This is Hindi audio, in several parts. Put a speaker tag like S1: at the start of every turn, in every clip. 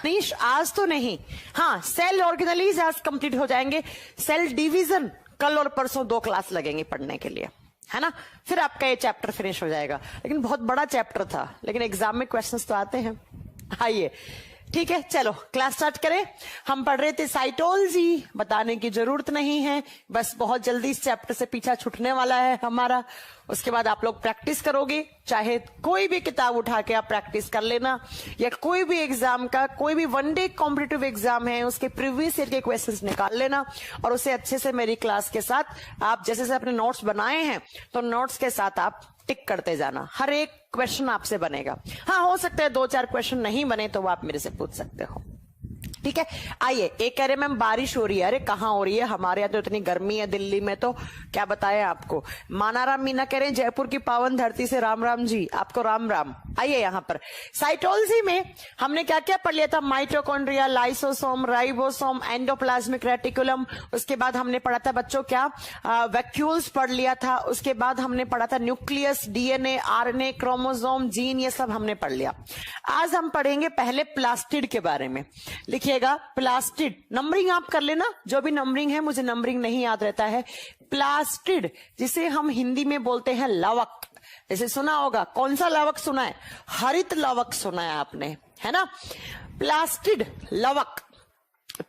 S1: रत्नीश आज तो नहीं, हाँ सेल ऑर्गेनलीज आज कंप्लीट हो जाएंगे, सेल डिवीजन कल और परसों 2 क्लास लगेंगी पढ़ने के लिए, है ना, फिर आपका ये चैप्टर फिनिश हो जाएगा। लेकिन बहुत बड़ा चैप्टर था, लेकिन एग्जाम में क्वेश्चंस तो आते हैं। आइए ठीक है, चलो क्लास स्टार्ट करें। हम पढ़ रहे थे साइटोलॉजी, बताने की जरूरत नहीं है, बस बहुत जल्दी इस चैप्टर से पीछा छूटने वाला है हमारा। उसके बाद आप लोग प्रैक्टिस करोगे, चाहे कोई भी किताब उठा के आप प्रैक्टिस कर लेना, या कोई भी एग्जाम का, कोई भी वनडे कॉम्पिटिटिव एग्जाम है उसके प्रीवियस ईयर के क्वेश्चंस निकाल लेना, और उसे अच्छे से मेरी क्लास के साथ आप जैसे से अपने नोट्स बनाए हैं तो नोट्स के साथ आप टिक करते जाना। हर एक क्वेश्चन आपसे बनेगा। हाँ, हो सकता है 2-4 क्वेश्चन नहीं बने तो वो आप मेरे से पूछ सकते हो, ठीक है। आइए, एक कह रहे मैम बारिश हो रही है, अरे कहाँ हो रही है, हमारे यहाँ तो इतनी गर्मी है दिल्ली में, तो क्या बताएं आपको। मानाराम मीना कह रहे हैं जयपुर की पावन धरती से राम राम जी, आपको राम राम। आइए यहाँ पर साइटोलॉजी में हमने क्या क्या पढ़ लिया था, mitochondria, lysosome, ribosome, endoplasmic reticulum, उसके बाद हमने पढ़ा था बच्चों क्या, वैक्यूल्स पढ़ लिया था, उसके बाद हमने पढ़ा था nucleus, DNA, RNA, chromosome, gene, ये सब हमने पढ़ लिया। आज हम पढ़ेंगे पहले प्लास्टिड के बारे में। लिखिएगा प्लास्टिड, नंबरिंग आप कर लेना, जो भी नंबरिंग है, मुझे नंबरिंग नहीं याद रहता है। प्लास्टिड जिसे हम हिंदी में बोलते हैं लवक, जैसे सुना होगा, कौन सा लवक सुना है, हरित लवक सुना है आपने, है ना। प्लास्टिड लवक,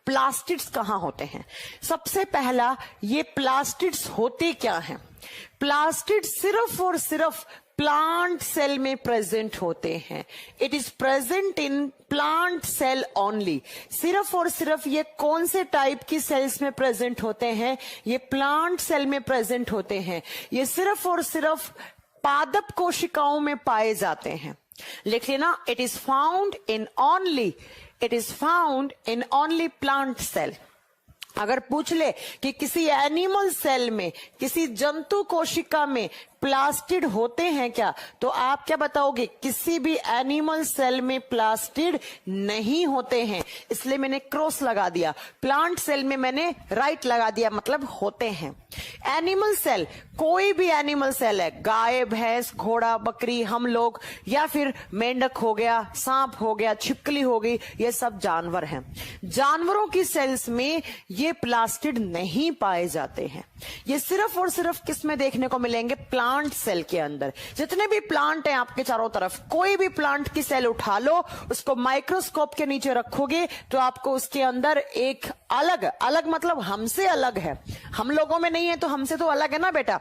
S1: प्लास्टिड्स कहां होते हैं, सबसे पहला ये प्लास्टिड्स होते क्या हैं। प्लास्टिड सिर्फ और सिर्फ प्लांट सेल में प्रेजेंट होते हैं। It is present in plant cell only. सिर्फ और सिर्फ ये कौन से टाइप की सेल्स में प्रेजेंट होते हैं, ये प्लांट सेल में प्रेजेंट होते हैं। ये सिर्फ और सिर्फ पादप कोशिकाओं में पाए जाते हैं। लिख लेना, it is found in only plant cell. अगर पूछ ले कि किसी एनिमल सेल में, किसी जंतु कोशिका में प्लास्टिड होते हैं क्या, तो आप क्या बताओगे, किसी भी एनिमल सेल में प्लास्टिड नहीं होते हैं, इसलिए मैंने क्रॉस लगा दिया। प्लांट सेल में मैंने राइट लगा दिया, मतलब होते हैं। एनिमल सेल, कोई भी एनिमल सेल है, गाय, भैंस, घोड़ा, बकरी, हम लोग, या फिर मेंढक हो गया, सांप हो गया, छिपकली हो गई, ये सब जानवर हैं। जानवरों की सेल्स में ये प्लास्टिड नहीं पाए जाते हैं। ये सिर्फ और सिर्फ किस में देखने को मिलेंगे, प्लांट सेल के अंदर। जितने भी प्लांट हैं आपके चारों तरफ, कोई भी प्लांट की सेल उठा लो, उसको माइक्रोस्कोप के नीचे रखोगे तो आपको उसके अंदर एक अलग मतलब हमसे अलग है, हम लोगों में नहीं है तो हमसे तो अलग है ना बेटा,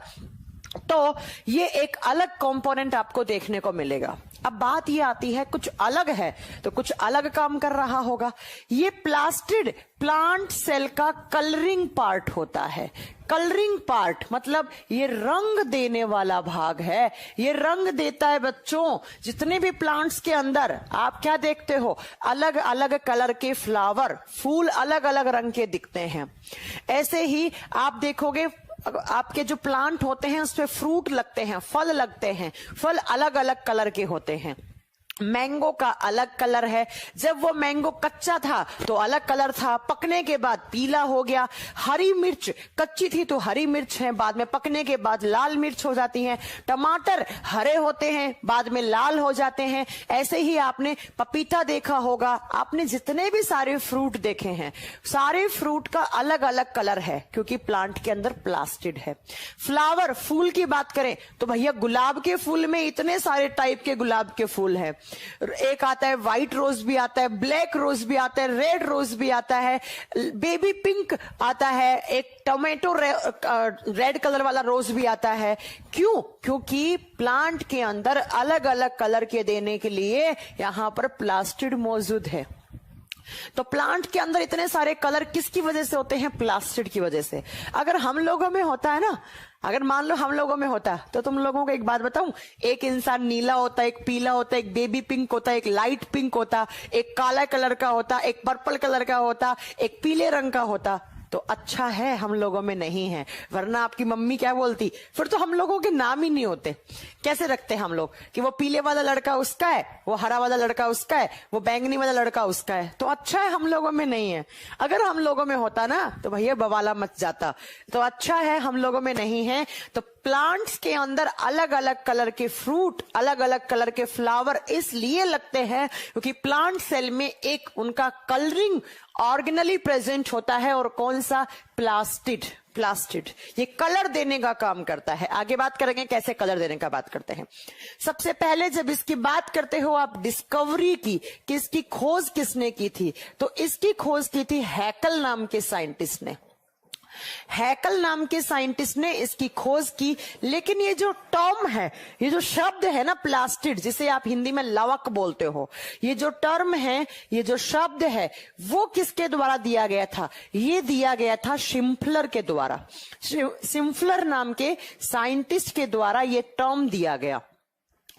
S1: तो ये एक अलग कंपोनेंट आपको देखने को मिलेगा। अब बात ये आती है, कुछ अलग है तो कुछ अलग काम कर रहा होगा। ये प्लास्टिड प्लांट सेल का कलरिंग पार्ट होता है। कलरिंग पार्ट मतलब ये रंग देने वाला भाग है। ये रंग देता है बच्चों, जितने भी प्लांट्स के अंदर आप क्या देखते हो, अलग अलग कलर के फ्लावर, फूल अलग अलग रंग के दिखते हैं। ऐसे ही आप देखोगे आपके जो प्लांट होते हैं उसपे फ्रूट लगते हैं, फल लगते हैं, फल अलग अलग कलर के होते हैं। मैंगो का अलग कलर है, जब वो मैंगो कच्चा था तो अलग कलर था, पकने के बाद पीला हो गया। हरी मिर्च कच्ची थी तो हरी मिर्च है, बाद में पकने के बाद लाल मिर्च हो जाती है। टमाटर हरे होते हैं, बाद में लाल हो जाते हैं। ऐसे ही आपने पपीता देखा होगा, आपने जितने भी सारे फ्रूट देखे हैं, सारे फ्रूट का अलग अलग कलर है, क्योंकि प्लांट के अंदर प्लास्टिड है। फ्लावर, फूल की बात करें तो भैया गुलाब के फूल में इतने सारे टाइप के गुलाब के फूल हैं। एक आता है व्हाइट रोज भी आता है, ब्लैक रोज भी आता है, रेड रोज भी आता है, बेबी पिंक आता है, एक टोमेटो रेड कलर वाला रोज भी आता है। क्यों? क्योंकि प्लांट के अंदर अलग अलग कलर के देने के लिए यहां पर प्लास्टिड मौजूद है। तो प्लांट के अंदर इतने सारे कलर किसकी वजह से होते हैं? प्लास्टिड की वजह से। अगर हम लोगों में होता है ना, अगर मान लो हम लोगों में होता तो तुम लोगों को एक बात बताऊं, एक इंसान नीला होता, एक पीला होता, एक बेबी पिंक होता, एक लाइट पिंक होता, एक काला कलर का होता, एक पर्पल कलर का होता, एक पीले रंग का होता। तो अच्छा है हम लोगों में नहीं है, वरना आपकी मम्मी क्या बोलती, फिर तो हम लोगों के नाम ही नहीं होते। कैसे रखते हम लोग कि वो पीले वाला लड़का उसका है, वो हरा वाला लड़का उसका है, वो बैंगनी वाला लड़का उसका है। तो अच्छा है हम लोगों में नहीं है। अगर हम लोगों में होता ना तो भैया बवाला मच जाता। तो अच्छा है हम लोगों में नहीं है। तो प्लांट्स के अंदर अलग अलग कलर के फ्रूट, अलग अलग कलर के फ्लावर इसलिए लगते हैं क्योंकि प्लांट सेल में एक उनका कलरिंग ऑर्गेनली प्रेजेंट होता है, और कौन सा? प्लास्टिड। प्लास्टिड ये कलर देने का काम करता है। आगे बात करेंगे कैसे कलर देने का बात करते हैं। सबसे पहले जब इसकी बात करते हो आप डिस्कवरी की, कि इसकी खोज किसने की थी, तो इसकी खोज की थी हैकल नाम के साइंटिस्ट ने। हैकल नाम के साइंटिस्ट ने इसकी खोज की। लेकिन ये जो टर्म है, ये जो शब्द है ना प्लास्टिड, जिसे आप हिंदी में लवक बोलते हो, ये जो टर्म है, ये जो शब्द है, वो किसके द्वारा दिया गया था? ये दिया गया था शिम्पलर के द्वारा। शिम्पलर नाम के साइंटिस्ट के द्वारा ये टर्म दिया गया।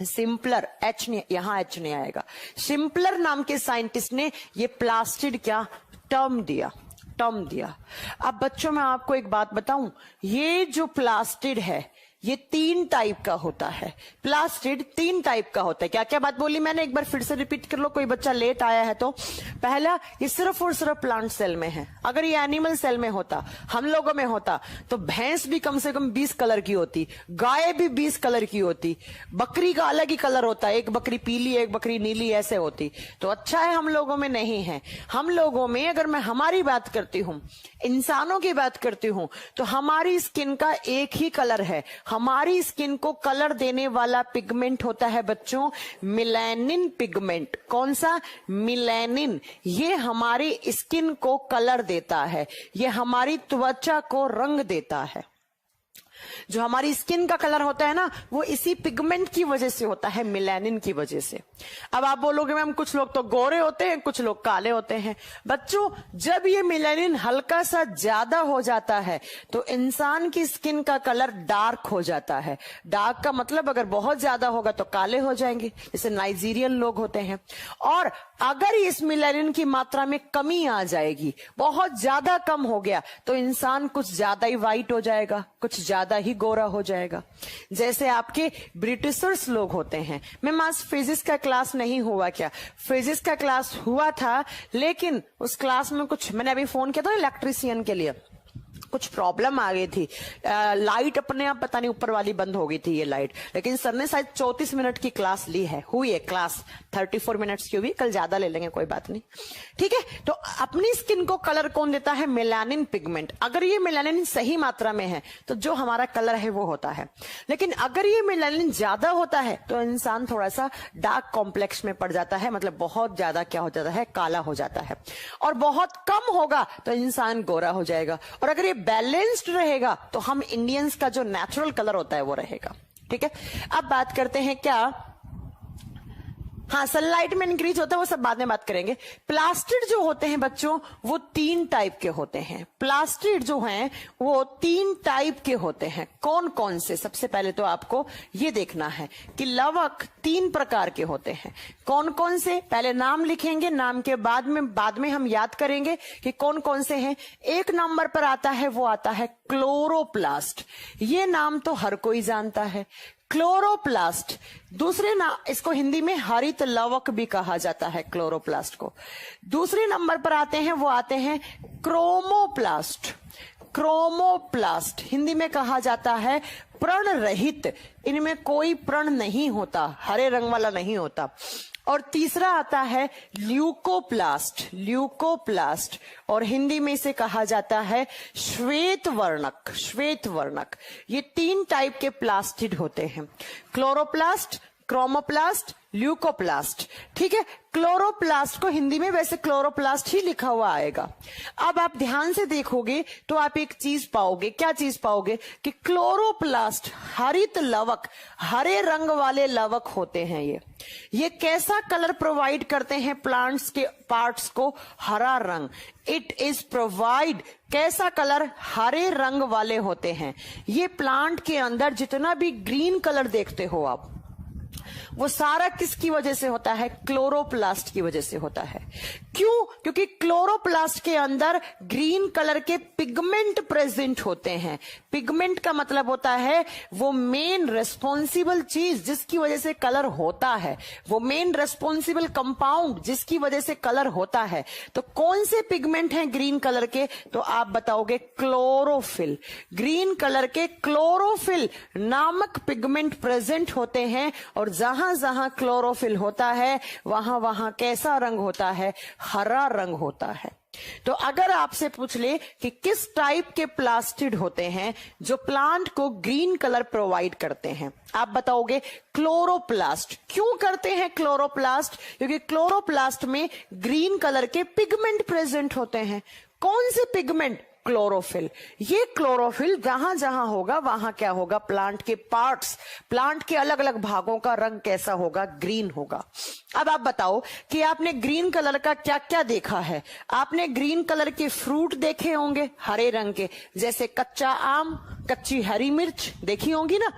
S1: सिंपलर, एच नहीं, यहां एच नहीं आएगा। सिंपलर नाम के साइंटिस्ट ने ये प्लास्टिड क्या टर्म दिया। अब बच्चों मैं आपको एक बात बताऊं, ये जो प्लास्टिड है ये 3 टाइप का होता है। प्लास्टिड 3 टाइप का होता है। क्या क्या बात बोली मैंने, एक बार फिर से रिपीट कर लो, कोई बच्चा लेट आया है तो। पहला, ये सिर्फ और सिर्फ प्लांट सेल में है। अगर ये एनिमल सेल में होता, हम लोगों में होता, तो भैंस भी कम से कम 20 कलर की होती, गाय भी 20 कलर की होती, बकरी का अलग ही कलर होता है, एक बकरी पीली एक बकरी नीली ऐसे होती। तो अच्छा है हम लोगों में नहीं है। हम लोगों में अगर मैं हमारी बात करती हूं, इंसानों की बात करती हूं, तो हमारी स्किन का एक ही कलर है। हमारी स्किन को कलर देने वाला पिगमेंट होता है बच्चों मिलेनिन पिगमेंट। कौन सा? मिलेनिन। ये हमारी स्किन को कलर देता है, ये हमारी त्वचा को रंग देता है। जो हमारी स्किन का कलर होता है ना, वो इसी पिगमेंट की वजह से होता है, मिलेनिन की वजह से। अब आप बोलोगे मैम कुछ लोग तो गोरे होते हैं, कुछ लोग काले होते हैं। बच्चों जब ये मिलेनिन हल्का सा ज्यादा हो जाता है तो इंसान की स्किन का कलर डार्क हो जाता है। डार्क का मतलब अगर बहुत ज्यादा होगा तो काले हो जाएंगे, जैसे नाइजीरियन लोग होते हैं। और अगर इस मिलेनिन की मात्रा में कमी आ जाएगी, बहुत ज्यादा कम हो गया, तो इंसान कुछ ज्यादा ही व्हाइट हो जाएगा, कुछ ज्यादा ही गोरा हो जाएगा। जैसे आपके ब्रिटिशर्स लोग होते हैं। मैम आज फिजिक्स का क्लास नहीं हुआ क्या? फिजिक्स का क्लास हुआ था, लेकिन उस क्लास में कुछ, मैंने अभी फोन किया था इलेक्ट्रीशियन के लिए, कुछ प्रॉब्लम आ गई थी। लाइट अपने आप पता नहीं ऊपर वाली बंद हो गई थी ये लाइट, लेकिन सर ने शायद 34 मिनट की क्लास ली है। हुई है क्लास 34 मिनट्स की हुई, कल ज्यादा ले लेंगे, कोई बात नहीं, ठीक है। तो अपनी स्किन को कलर कौन देता है? Melanin pigment. अगर ये मेलानिन सही मात्रा में है तो जो हमारा कलर है वो होता है। लेकिन अगर ये मेलानिन ज्यादा होता है तो इंसान थोड़ा सा डार्क कॉम्प्लेक्स में पड़ जाता है, मतलब बहुत ज्यादा क्या हो जाता है? काला हो जाता है। और बहुत कम होगा तो इंसान गोरा हो जाएगा। और अगर ये बैलेंस्ड रहेगा तो हम इंडियंस का जो नेचुरल कलर होता है वो रहेगा, ठीक है। अब बात करते हैं क्या, हाँ सनलाइट में इंक्रीज होता है, वो सब बाद में बात करेंगे। प्लास्टिड जो होते हैं बच्चों वो 3 टाइप के होते हैं। प्लास्टिड जो हैं वो 3 टाइप के होते हैं। कौन कौन से? सबसे पहले तो आपको ये देखना है कि लवक 3 प्रकार के होते हैं। कौन कौन से? पहले नाम लिखेंगे, नाम के बाद में हम याद करेंगे कि कौन कौन से हैं। 1 नंबर पर आता है, वो आता है क्लोरोप्लास्ट। ये नाम तो हर कोई जानता है, क्लोरोप्लास्ट। दूसरे नाम, इसको हिंदी में हरित लवक भी कहा जाता है क्लोरोप्लास्ट को। दूसरे नंबर पर आते हैं, वो आते हैं क्रोमोप्लास्ट। क्रोमोप्लास्ट हिंदी में कहा जाता है प्रण रहित, इनमें कोई प्रण नहीं होता, हरे रंग वाला नहीं होता। और तीसरा आता है ल्यूकोप्लास्ट। ल्यूकोप्लास्ट और हिंदी में इसे कहा जाता है श्वेत वर्णक। श्वेत वर्णक। ये 3 टाइप के प्लास्टिड होते हैं, क्लोरोप्लास्ट, क्रोमोप्लास्ट, ल्यूकोप्लास्ट, ठीक है। क्लोरोप्लास्ट को हिंदी में वैसे क्लोरोप्लास्ट ही लिखा हुआ आएगा। अब आप ध्यान से देखोगे तो आप एक चीज पाओगे। क्या चीज पाओगे? कि क्लोरोप्लास्ट हरित लवक, हरे रंग वाले लवक होते हैं। ये कैसा कलर प्रोवाइड करते हैं? प्लांट्स के पार्ट्स को हरा रंग। इट इज प्रोवाइड कैसा कलर? हरे रंग वाले होते हैं। ये प्लांट के अंदर जितना भी ग्रीन कलर देखते हो आप, वो सारा किसकी वजह से होता है? क्लोरोप्लास्ट की वजह से होता है। क्यों? क्योंकि क्लोरोप्लास्ट के अंदर ग्रीन कलर के पिगमेंट प्रेजेंट होते हैं। पिगमेंट का मतलब होता है वो मेन रेस्पॉन्सिबल चीज जिसकी वजह से कलर होता है, वो मेन रेस्पॉन्सिबल कंपाउंड जिसकी वजह से कलर होता है। तो कौन से पिगमेंट हैं ग्रीन कलर के? तो आप बताओगे क्लोरोफिल। ग्रीन कलर के क्लोरोफिल नामक पिगमेंट प्रेजेंट होते हैं, और जहां जहां क्लोरोफिल होता है वहां वहां कैसा रंग होता है? हरा रंग होता है। तो अगर आपसे पूछ ले कि किस टाइप के प्लास्टिड होते हैं जो प्लांट को ग्रीन कलर प्रोवाइड करते हैं, आप बताओगे क्लोरोप्लास्ट। क्यों करते हैं क्लोरोप्लास्ट? क्योंकि क्लोरोप्लास्ट में ग्रीन कलर के पिगमेंट प्रेजेंट होते हैं। कौन से पिगमेंट? क्लोरोफिल। ये क्लोरोफिल जहां जहां होगा वहां क्या होगा? प्लांट के पार्ट्स, प्लांट के अलग अलग भागों का रंग कैसा होगा? ग्रीन होगा। अब आप बताओ कि आपने ग्रीन कलर का क्या क्या देखा है? आपने ग्रीन कलर के फ्रूट देखे होंगे हरे रंग के, जैसे कच्चा आम, कच्ची हरी मिर्च देखी होंगी ना।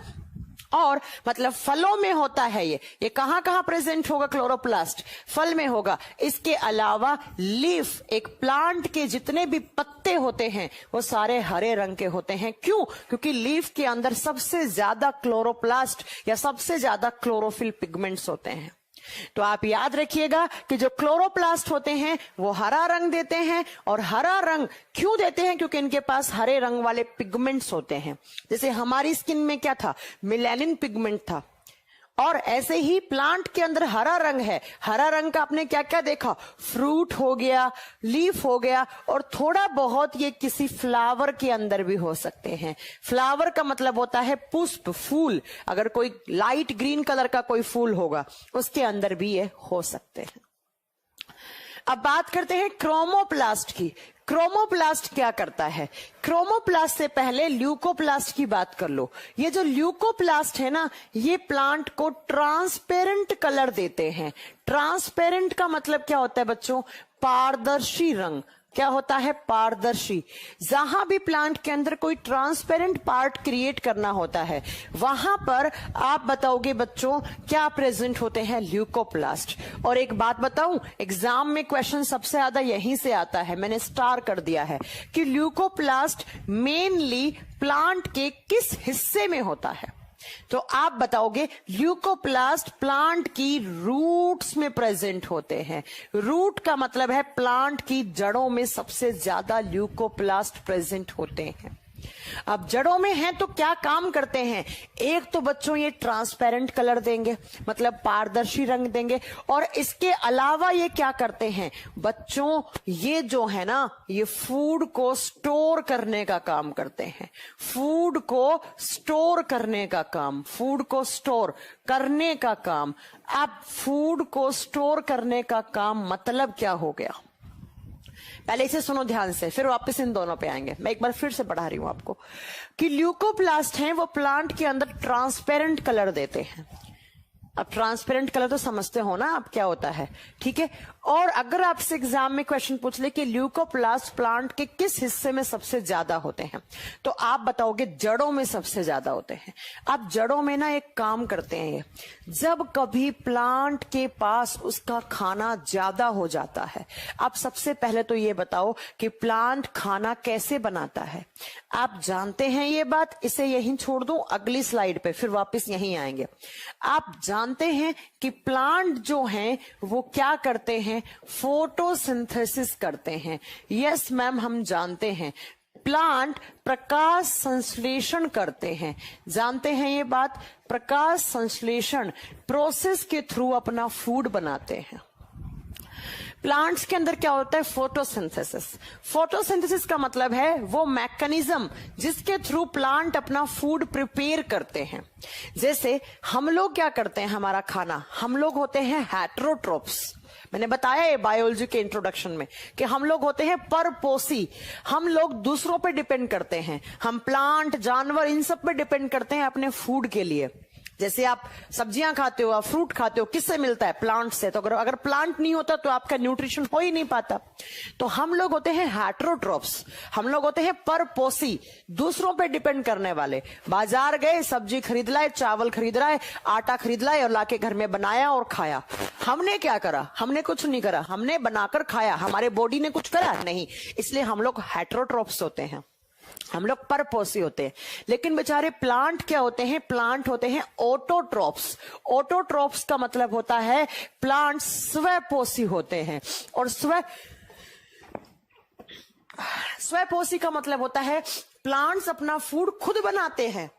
S1: और मतलब फलों में होता है ये कहां कहां प्रेजेंट होगा? क्लोरोप्लास्ट फल में होगा। इसके अलावा लीफ, एक प्लांट के जितने भी पत्ते होते हैं वो सारे हरे रंग के होते हैं। क्यों? क्योंकि लीफ के अंदर सबसे ज्यादा क्लोरोप्लास्ट या सबसे ज्यादा क्लोरोफिल पिगमेंट्स होते हैं। तो आप याद रखिएगा कि जो क्लोरोप्लास्ट होते हैं वो हरा रंग देते हैं। और हरा रंग क्यों देते हैं? क्योंकि इनके पास हरे रंग वाले पिगमेंट्स होते हैं। जैसे हमारी स्किन में क्या था? मेलानिन पिगमेंट था। और ऐसे ही प्लांट के अंदर हरा रंग है। हरा रंग का आपने क्या क्या देखा? फ्रूट हो गया, लीफ हो गया, और थोड़ा बहुत ये किसी फ्लावर के अंदर भी हो सकते हैं। फ्लावर का मतलब होता है पुष्प, फूल। अगर कोई लाइट ग्रीन कलर का कोई फूल होगा उसके अंदर भी ये हो सकते हैं। अब बात करते हैं क्रोमोप्लास्ट की। क्रोमोप्लास्ट क्या करता है? क्रोमोप्लास्ट से पहले ल्यूकोप्लास्ट की बात कर लो। ये जो ल्यूकोप्लास्ट है ना, ये प्लांट को ट्रांसपेरेंट कलर देते हैं। ट्रांसपेरेंट का मतलब क्या होता है बच्चों? पारदर्शी रंग। क्या होता है? पारदर्शी। जहां भी प्लांट के अंदर कोई ट्रांसपेरेंट पार्ट क्रिएट करना होता है वहां पर आप बताओगे बच्चों क्या प्रेजेंट होते हैं? ल्यूकोप्लास्ट। और एक बात बताऊं, एग्जाम में क्वेश्चन सबसे ज्यादा यहीं से आता है, मैंने स्टार कर दिया है कि ल्यूकोप्लास्ट मेनली प्लांट के किस हिस्से में होता है। तो आप बताओगे ल्यूकोप्लास्ट प्लांट की रूट्स में प्रेजेंट होते हैं। रूट का मतलब है प्लांट की जड़ों में सबसे ज्यादा ल्यूकोप्लास्ट प्रेजेंट होते हैं। अब जड़ों में हैं तो क्या काम करते हैं? एक तो बच्चों ये ट्रांसपेरेंट कलर देंगे, मतलब पारदर्शी रंग देंगे। और इसके अलावा ये क्या करते हैं बच्चों? ये जो है ना, ये फूड को स्टोर करने का काम करते हैं। फूड को स्टोर करने का काम, फूड को स्टोर करने का काम। अब फूड को स्टोर करने का काम मतलब क्या हो गया? पहले इसे सुनो ध्यान से, फिर वापस इन दोनों पे आएंगे। मैं एक बार फिर से पढ़ा रही हूं आपको कि ल्यूकोप्लास्ट हैं वो प्लांट के अंदर ट्रांसपेरेंट कलर देते हैं। अब ट्रांसपेरेंट कलर तो समझते हो ना आप क्या होता है, ठीक है। और अगर आपसे एग्जाम में क्वेश्चन पूछ ले कि ल्यूकोप्लास्ट प्लांट के किस हिस्से में सबसे ज्यादा होते हैं, तो आप बताओगे जड़ों में सबसे ज्यादा होते हैं। आप जड़ों में ना एक काम करते हैं, ये जब कभी प्लांट के पास उसका खाना ज्यादा हो जाता है, आप सबसे पहले तो ये बताओ कि प्लांट खाना कैसे बनाता है। आप जानते हैं ये बात, इसे यहीं छोड़ दूं, अगली स्लाइड पे फिर वापस यहीं आएंगे। आप जानते हैं कि प्लांट जो हैं वो क्या करते हैं? फोटोसिंथेसिस करते हैं। यस मैम, हम जानते हैं प्लांट प्रकाश संश्लेषण करते हैं। जानते हैं ये बात? प्रकाश संश्लेषण प्रोसेस के थ्रू अपना फूड बनाते हैं। प्लांट्स के अंदर क्या होता है? फोटोसिंथेसिस। फोटोसिंथेसिस का मतलब है वो मैकेनिज्म जिसके थ्रू प्लांट अपना फूड प्रिपेयर करते हैं। जैसे हम लोग क्या करते हैं, हमारा खाना, हम लोग होते हैं हेटेरोट्रोप्स। मैंने बताया ये बायोलॉजी के इंट्रोडक्शन में कि हम लोग होते हैं परपोषी। हम लोग दूसरों पे डिपेंड करते हैं, हम प्लांट, जानवर, इन सब पे डिपेंड करते हैं अपने फूड के लिए। जैसे आप सब्जियां खाते हो, आप फ्रूट खाते हो, किससे मिलता है? प्लांट से। तो अगर प्लांट नहीं होता तो आपका न्यूट्रिशन हो ही नहीं पाता। तो हम लोग होते हैं हेटेरोट्रोफ्स, हम लोग होते हैं परपोषी, दूसरों पे डिपेंड करने वाले। बाजार गए, सब्जी खरीद लाए, चावल खरीद लाए, आटा खरीद लाए और लाके घर में बनाया और खाया। हमने क्या करा? हमने कुछ नहीं करा, हमने बनाकर खाया। हमारे बॉडी ने कुछ करा नहीं, इसलिए हम लोग हेटेरोट्रोफ्स होते हैं, हम लोग परपोषी होते हैं। लेकिन बेचारे प्लांट क्या होते हैं? प्लांट होते हैं ऑटोट्रोफ्स। ऑटोट्रोफ्स का मतलब होता है प्लांट स्वपोषी होते हैं। और स्वपोषी का मतलब होता है प्लांट्स अपना फूड खुद बनाते हैं,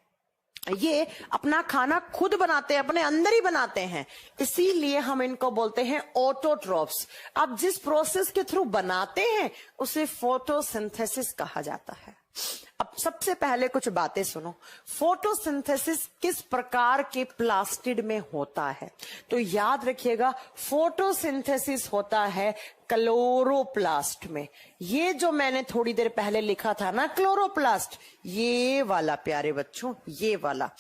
S1: ये अपना खाना खुद बनाते हैं, अपने अंदर ही बनाते हैं, इसीलिए हम इनको बोलते हैं ऑटोट्रोफ्स। अब जिस प्रोसेस के थ्रू बनाते हैं उसे फोटोसिंथेसिस कहा जाता है। अब सबसे पहले कुछ बातें सुनो। फोटोसिंथेसिस किस प्रकार के प्लास्टिड में होता है? तो याद रखिएगा, फोटोसिंथेसिस होता है क्लोरोप्लास्ट में। ये जो मैंने थोड़ी देर पहले लिखा था ना क्लोरोप्लास्ट, ये वाला प्यारे बच्चों, ये वाला,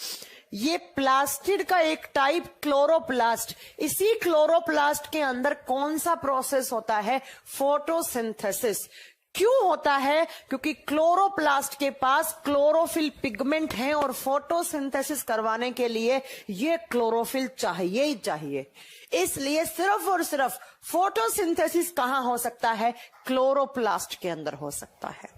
S1: ये प्लास्टिड का एक टाइप क्लोरोप्लास्ट। इसी क्लोरोप्लास्ट के अंदर कौन सा प्रोसेस होता है? फोटोसिंथेसिस। क्यों होता है? क्योंकि क्लोरोप्लास्ट के पास क्लोरोफिल पिगमेंट है और फोटोसिंथेसिस करवाने के लिए ये क्लोरोफिल चाहिए ही चाहिए। इसलिए सिर्फ और सिर्फ फोटोसिंथेसिस कहां हो सकता है? क्लोरोप्लास्ट के अंदर हो सकता है।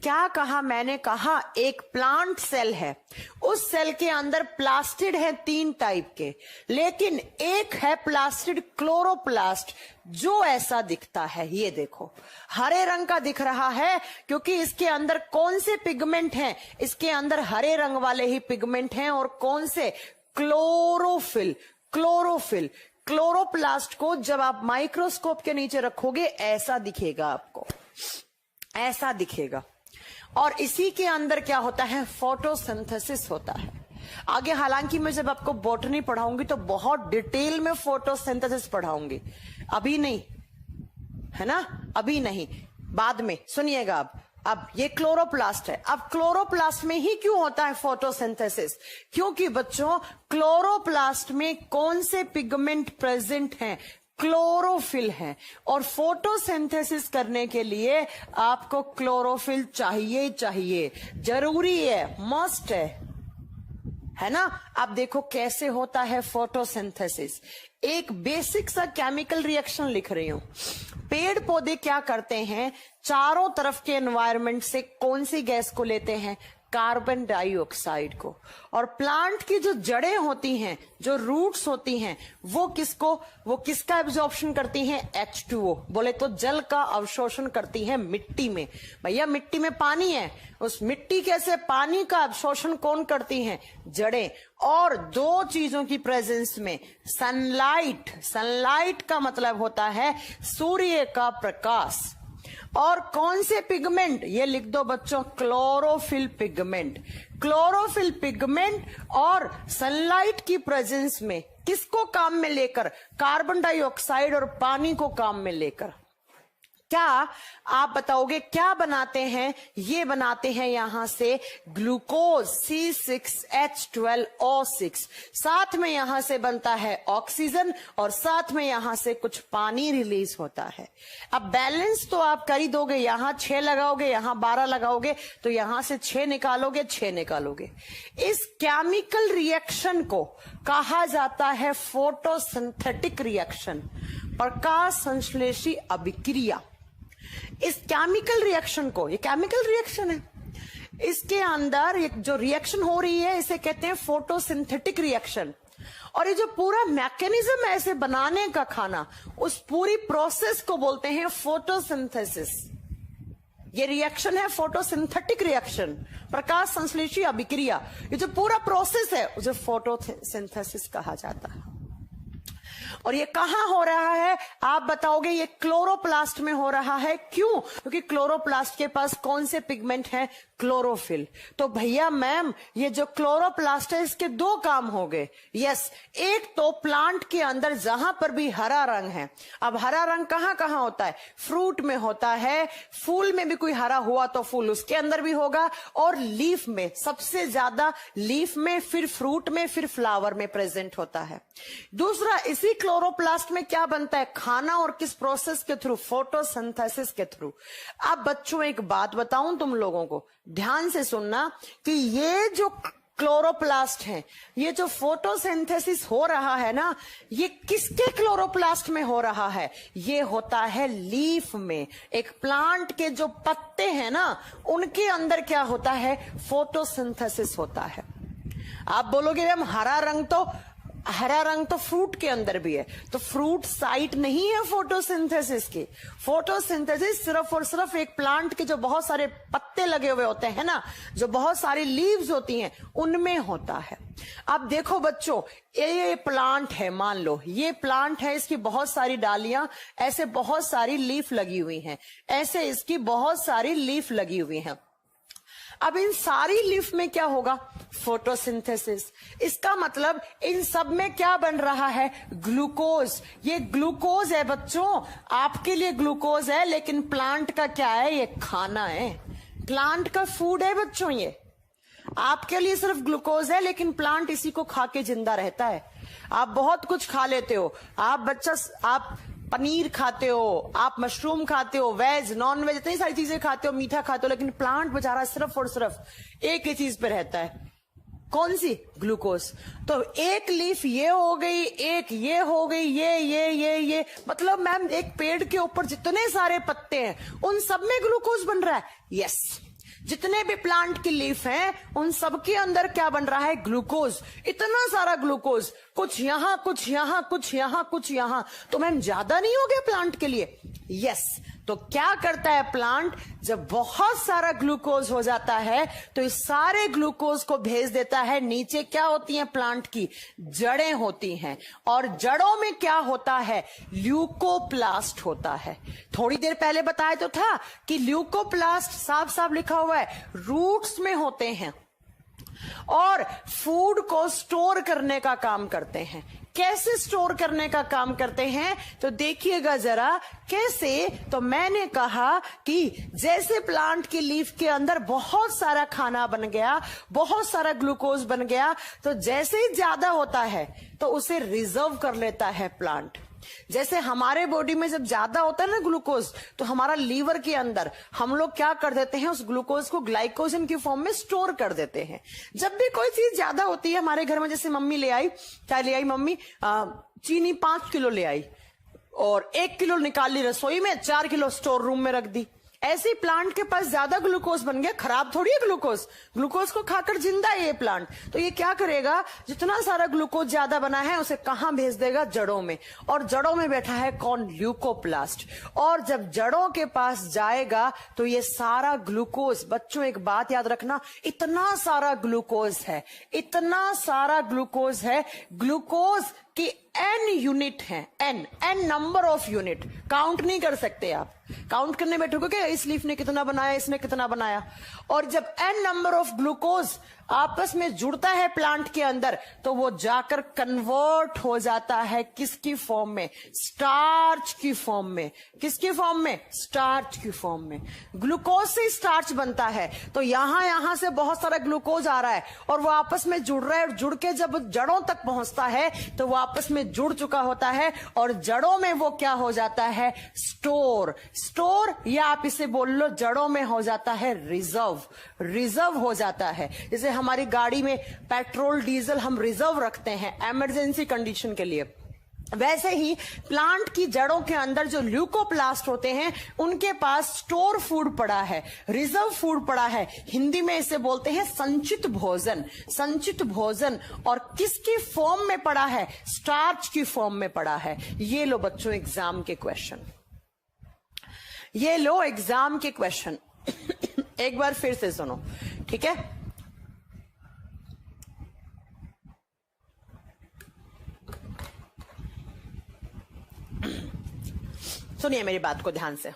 S1: क्या कहा मैंने? कहा एक प्लांट सेल है, उस सेल के अंदर प्लास्टिड है 3 टाइप के, लेकिन एक है प्लास्टिड क्लोरोप्लास्ट जो ऐसा दिखता है। ये देखो, हरे रंग का दिख रहा है क्योंकि इसके अंदर कौन से पिगमेंट हैं? इसके अंदर हरे रंग वाले ही पिगमेंट हैं। और कौन से? क्लोरोफिल। क्लोरोफिल। क्लोरोप्लास्ट को जब आप माइक्रोस्कोप के नीचे रखोगे ऐसा दिखेगा, आपको ऐसा दिखेगा। और इसी के अंदर क्या होता है? फोटोसिंथेसिस होता है। आगे हालांकि मैं जब आपको बॉटनी पढ़ाऊंगी तो बहुत डिटेल में फोटोसिंथेसिस पढ़ाऊंगी, अभी नहीं, है ना, अभी नहीं, बाद में सुनिएगा। अब ये क्लोरोप्लास्ट है। अब क्लोरोप्लास्ट में ही क्यों होता है फोटोसिंथेसिस? क्योंकि बच्चों क्लोरोप्लास्ट में कौन से पिगमेंट प्रेजेंट हैं? क्लोरोफिल है। और फोटोसिंथेसिस करने के लिए आपको क्लोरोफिल चाहिए चाहिए, जरूरी है, मस्ट है ना। अब देखो कैसे होता है फोटोसिंथेसिस। एक बेसिक सा केमिकल रिएक्शन लिख रही हूं। पेड़ पौधे क्या करते हैं? चारों तरफ के एनवायरनमेंट से कौन सी गैस को लेते हैं? कार्बन डाइऑक्साइड को। और प्लांट की जो जड़ें होती हैं, जो रूट्स होती हैं, वो किसका एब्जॉर्प्शन करती हैं? H2O। बोले तो जल का अवशोषण करती हैं मिट्टी में। भैया मिट्टी में पानी है, उस मिट्टी कैसे पानी का अवशोषण कौन करती हैं? जड़ें। और 2 चीजों की प्रेजेंस में सनलाइट, सनलाइट का मतलब होता है सूर्य का प्रकाश। और कौन से पिगमेंट? ये लिख दो बच्चों, क्लोरोफिल पिगमेंट। क्लोरोफिल पिगमेंट और सनलाइट की प्रेजेंस में किसको काम में लेकर? कार्बन डाइऑक्साइड और पानी को काम में लेकर। क्या आप बताओगे क्या बनाते हैं? ये बनाते हैं यहां से ग्लूकोज C6H12O6, साथ में यहां से बनता है ऑक्सीजन और साथ में यहां से कुछ पानी रिलीज होता है। अब बैलेंस तो आप कर ही दोगे, यहां 6 लगाओगे, यहां 12 लगाओगे, तो यहां से 6 निकालोगे, 6 निकालोगे। इस केमिकल रिएक्शन को कहा जाता है फोटोसिंथेटिक रिएक्शन, प्रकाश संश्लेषी अभिक्रिया। इस केमिकल रिएक्शन को, ये केमिकल रिएक्शन है, इसके अंदर एक जो रिएक्शन हो रही है इसे कहते हैं फोटोसिंथेटिक रिएक्शन। और ये जो पूरा मैकेनिज्म है इसे बनाने का खाना, उस पूरी प्रोसेस को बोलते हैं फोटोसिंथेसिस। ये रिएक्शन है फोटोसिंथेटिक रिएक्शन, प्रकाश संश्लेषी अभिक्रिया। ये जो पूरा प्रोसेस है उसे फोटोसिंथेसिस कहा जाता है। और ये कहां हो रहा है? आप बताओगे ये क्लोरोप्लास्ट में हो रहा है। क्यों? क्योंकि क्लोरोप्लास्ट के पास कौन से पिगमेंट हैं? क्लोरोफिल। तो भैया मैम ये जो क्लोरोप्लास्ट है इसके दो काम हो गए। यस, एक तो प्लांट के अंदर जहां पर भी हरा रंग है, अब हरा रंग कहां कहां होता है, फ्रूट में होता है, फूल में भी कोई हरा हुआ तो फूल उसके अंदर भी होगा, और लीफ में सबसे ज्यादा लीफ में, फिर फ्रूट में, फिर फ्लावर में प्रेजेंट होता है। दूसरा, इसी क्लोरोप्लास्ट में क्या बनता है, खाना, और किस प्रोसेस के थ्रू, फोटोसिंथेसिस के थ्रू। अब बच्चों एक बात बताऊं तुम लोगों को, ध्यान से सुनना कि ये जो क्लोरोप्लास्ट है, ये जो फोटोसिंथेसिस हो रहा है ना, ये किसके क्लोरोप्लास्ट में हो रहा है, ये होता है लीफ में। एक प्लांट के जो पत्ते हैं ना, उनके अंदर क्या होता है, फोटोसिंथेसिस होता है। आप बोलोगे मैम हरा रंग तो फ्रूट के अंदर भी है, तो फ्रूट साइट नहीं है फोटोसिंथेसिस की। फोटोसिंथेसिस सिर्फ और सिर्फ एक प्लांट के जो बहुत सारे पत्ते लगे हुए होते हैं ना, जो बहुत सारी लीव्स होती हैं, उनमें होता है। अब देखो बच्चों, ये प्लांट है, मान लो ये प्लांट है, इसकी बहुत सारी डालियां, ऐसे बहुत सारी लीफ लगी हुई हैं, ऐसे इसकी बहुत सारी लीफ लगी हुई हैं। अब इन सारी लीफ में क्या होगा, फोटोसिंथेसिस। इसका मतलब इन सब में क्या बन रहा है, ग्लूकोज। ये ग्लूकोज है बच्चों, आपके लिए ग्लूकोज है, लेकिन प्लांट का क्या है, ये खाना है, प्लांट का फूड है बच्चों। ये आपके लिए सिर्फ ग्लूकोज है, लेकिन प्लांट इसी को खा के जिंदा रहता है। आप बहुत कुछ खा लेते हो, आप पनीर खाते हो, आप मशरूम खाते हो, वेज नॉन वेज इतनी सारी चीजें खाते हो, मीठा खाते हो, लेकिन प्लांट बेचारा सिर्फ और सिर्फ एक ही चीज पे रहता है, कौन सी, ग्लूकोज। तो एक लीफ ये हो गई, एक ये हो गई, ये मतलब मैम एक पेड़ के ऊपर जितने सारे पत्ते हैं उन सब में ग्लूकोज बन रहा है। यस, जितने भी प्लांट की लीफ हैं उन सब के अंदर क्या बन रहा है, ग्लूकोज। इतना सारा ग्लूकोज, कुछ यहां कुछ यहां कुछ यहां कुछ यहां, तो मैम ज्यादा नहीं हो गया प्लांट के लिए। यस, तो क्या करता है प्लांट, जब बहुत सारा ग्लूकोज हो जाता है तो इस सारे ग्लूकोज को भेज देता है नीचे। क्या होती हैं प्लांट की, जड़ें होती हैं, और जड़ों में क्या होता है, ल्यूकोप्लास्ट होता है। थोड़ी देर पहले बताया तो था कि ल्यूकोप्लास्ट साफ साफ लिखा हुआ है, रूट्स में होते हैं और फूड को स्टोर करने का काम करते हैं। कैसे स्टोर करने का काम करते हैं, तो देखिएगा जरा कैसे। तो मैंने कहा कि जैसे प्लांट की लीफ के अंदर बहुत सारा खाना बन गया, बहुत सारा ग्लूकोज बन गया, तो जैसे ही ज्यादा होता है तो उसे रिजर्व कर लेता है प्लांट। जैसे हमारे बॉडी में जब ज्यादा होता है ना ग्लूकोज, तो हमारा लीवर के अंदर हम लोग क्या कर देते हैं, उस ग्लूकोज को ग्लाइकोजन की फॉर्म में स्टोर कर देते हैं। जब भी कोई चीज ज्यादा होती है हमारे घर में, जैसे मम्मी ले आई, क्या ले आई मम्मी, चीनी 5 किलो ले आई और 1 किलो निकाली रसोई में, 4 किलो स्टोर रूम में रख दी। ऐसे प्लांट के पास ज्यादा ग्लूकोज बन गया, खराब थोड़ी है ग्लूकोज, ग्लूकोज को खाकर जिंदा है ये प्लांट। तो ये क्या करेगा, जितना सारा ग्लूकोज ज्यादा बना है उसे कहां भेज देगा, जड़ों में। और जड़ों में बैठा है कौन, ल्यूकोप्लास्ट। और जब जड़ों के पास जाएगा तो ये सारा ग्लूकोज, बच्चों एक बात याद रखना, इतना सारा ग्लूकोज है, इतना सारा ग्लूकोज है, ग्लूकोज की n यूनिट है, n number of unit, count नहीं कर सकते आप। काउंट करने बैठोगे क्या, इस लीफ ने कितना बनाया, इसने कितना बनाया। और जब n नंबर ऑफ ग्लूकोज आपस में जुड़ता है प्लांट के अंदर, तो वो जाकर कन्वर्ट हो जाता है किसकी फॉर्म में, स्टार्च की फॉर्म में। किसकी फॉर्म में, स्टार्च की फॉर्म में। ग्लूकोज से स्टार्च बनता है। तो यहां से बहुत सारा ग्लूकोज आ रहा है और वो आपस में जुड़ रहा है, और जुड़ के जब जड़ों तक पहुंचता है तो वो आपस में जुड़ चुका होता है, और जड़ों में वो क्या हो जाता है, स्टोर, या आप इसे बोल लो जड़ों में हो जाता है रिजर्व हो जाता है। जैसे हमारी गाड़ी में पेट्रोल डीजल हम रिजर्व रखते हैं इमरजेंसी कंडीशन के लिए, वैसे ही प्लांट की जड़ों के अंदर जो ल्यूकोप्लास्ट होते हैं उनके पास स्टोर फूड पड़ा है, रिजर्व फूड पड़ा है। हिंदी में इसे बोलते हैं संचित भोजन, संचित भोजन। और किसकी फॉर्म में पड़ा है, स्टार्च की फॉर्म में पड़ा है। ये लो बच्चों एग्जाम के क्वेश्चन, ये लो एग्जाम के क्वेश्चन। एक बार फिर से सुनो, ठीक है। सुनिए मेरी बात को ध्यान से।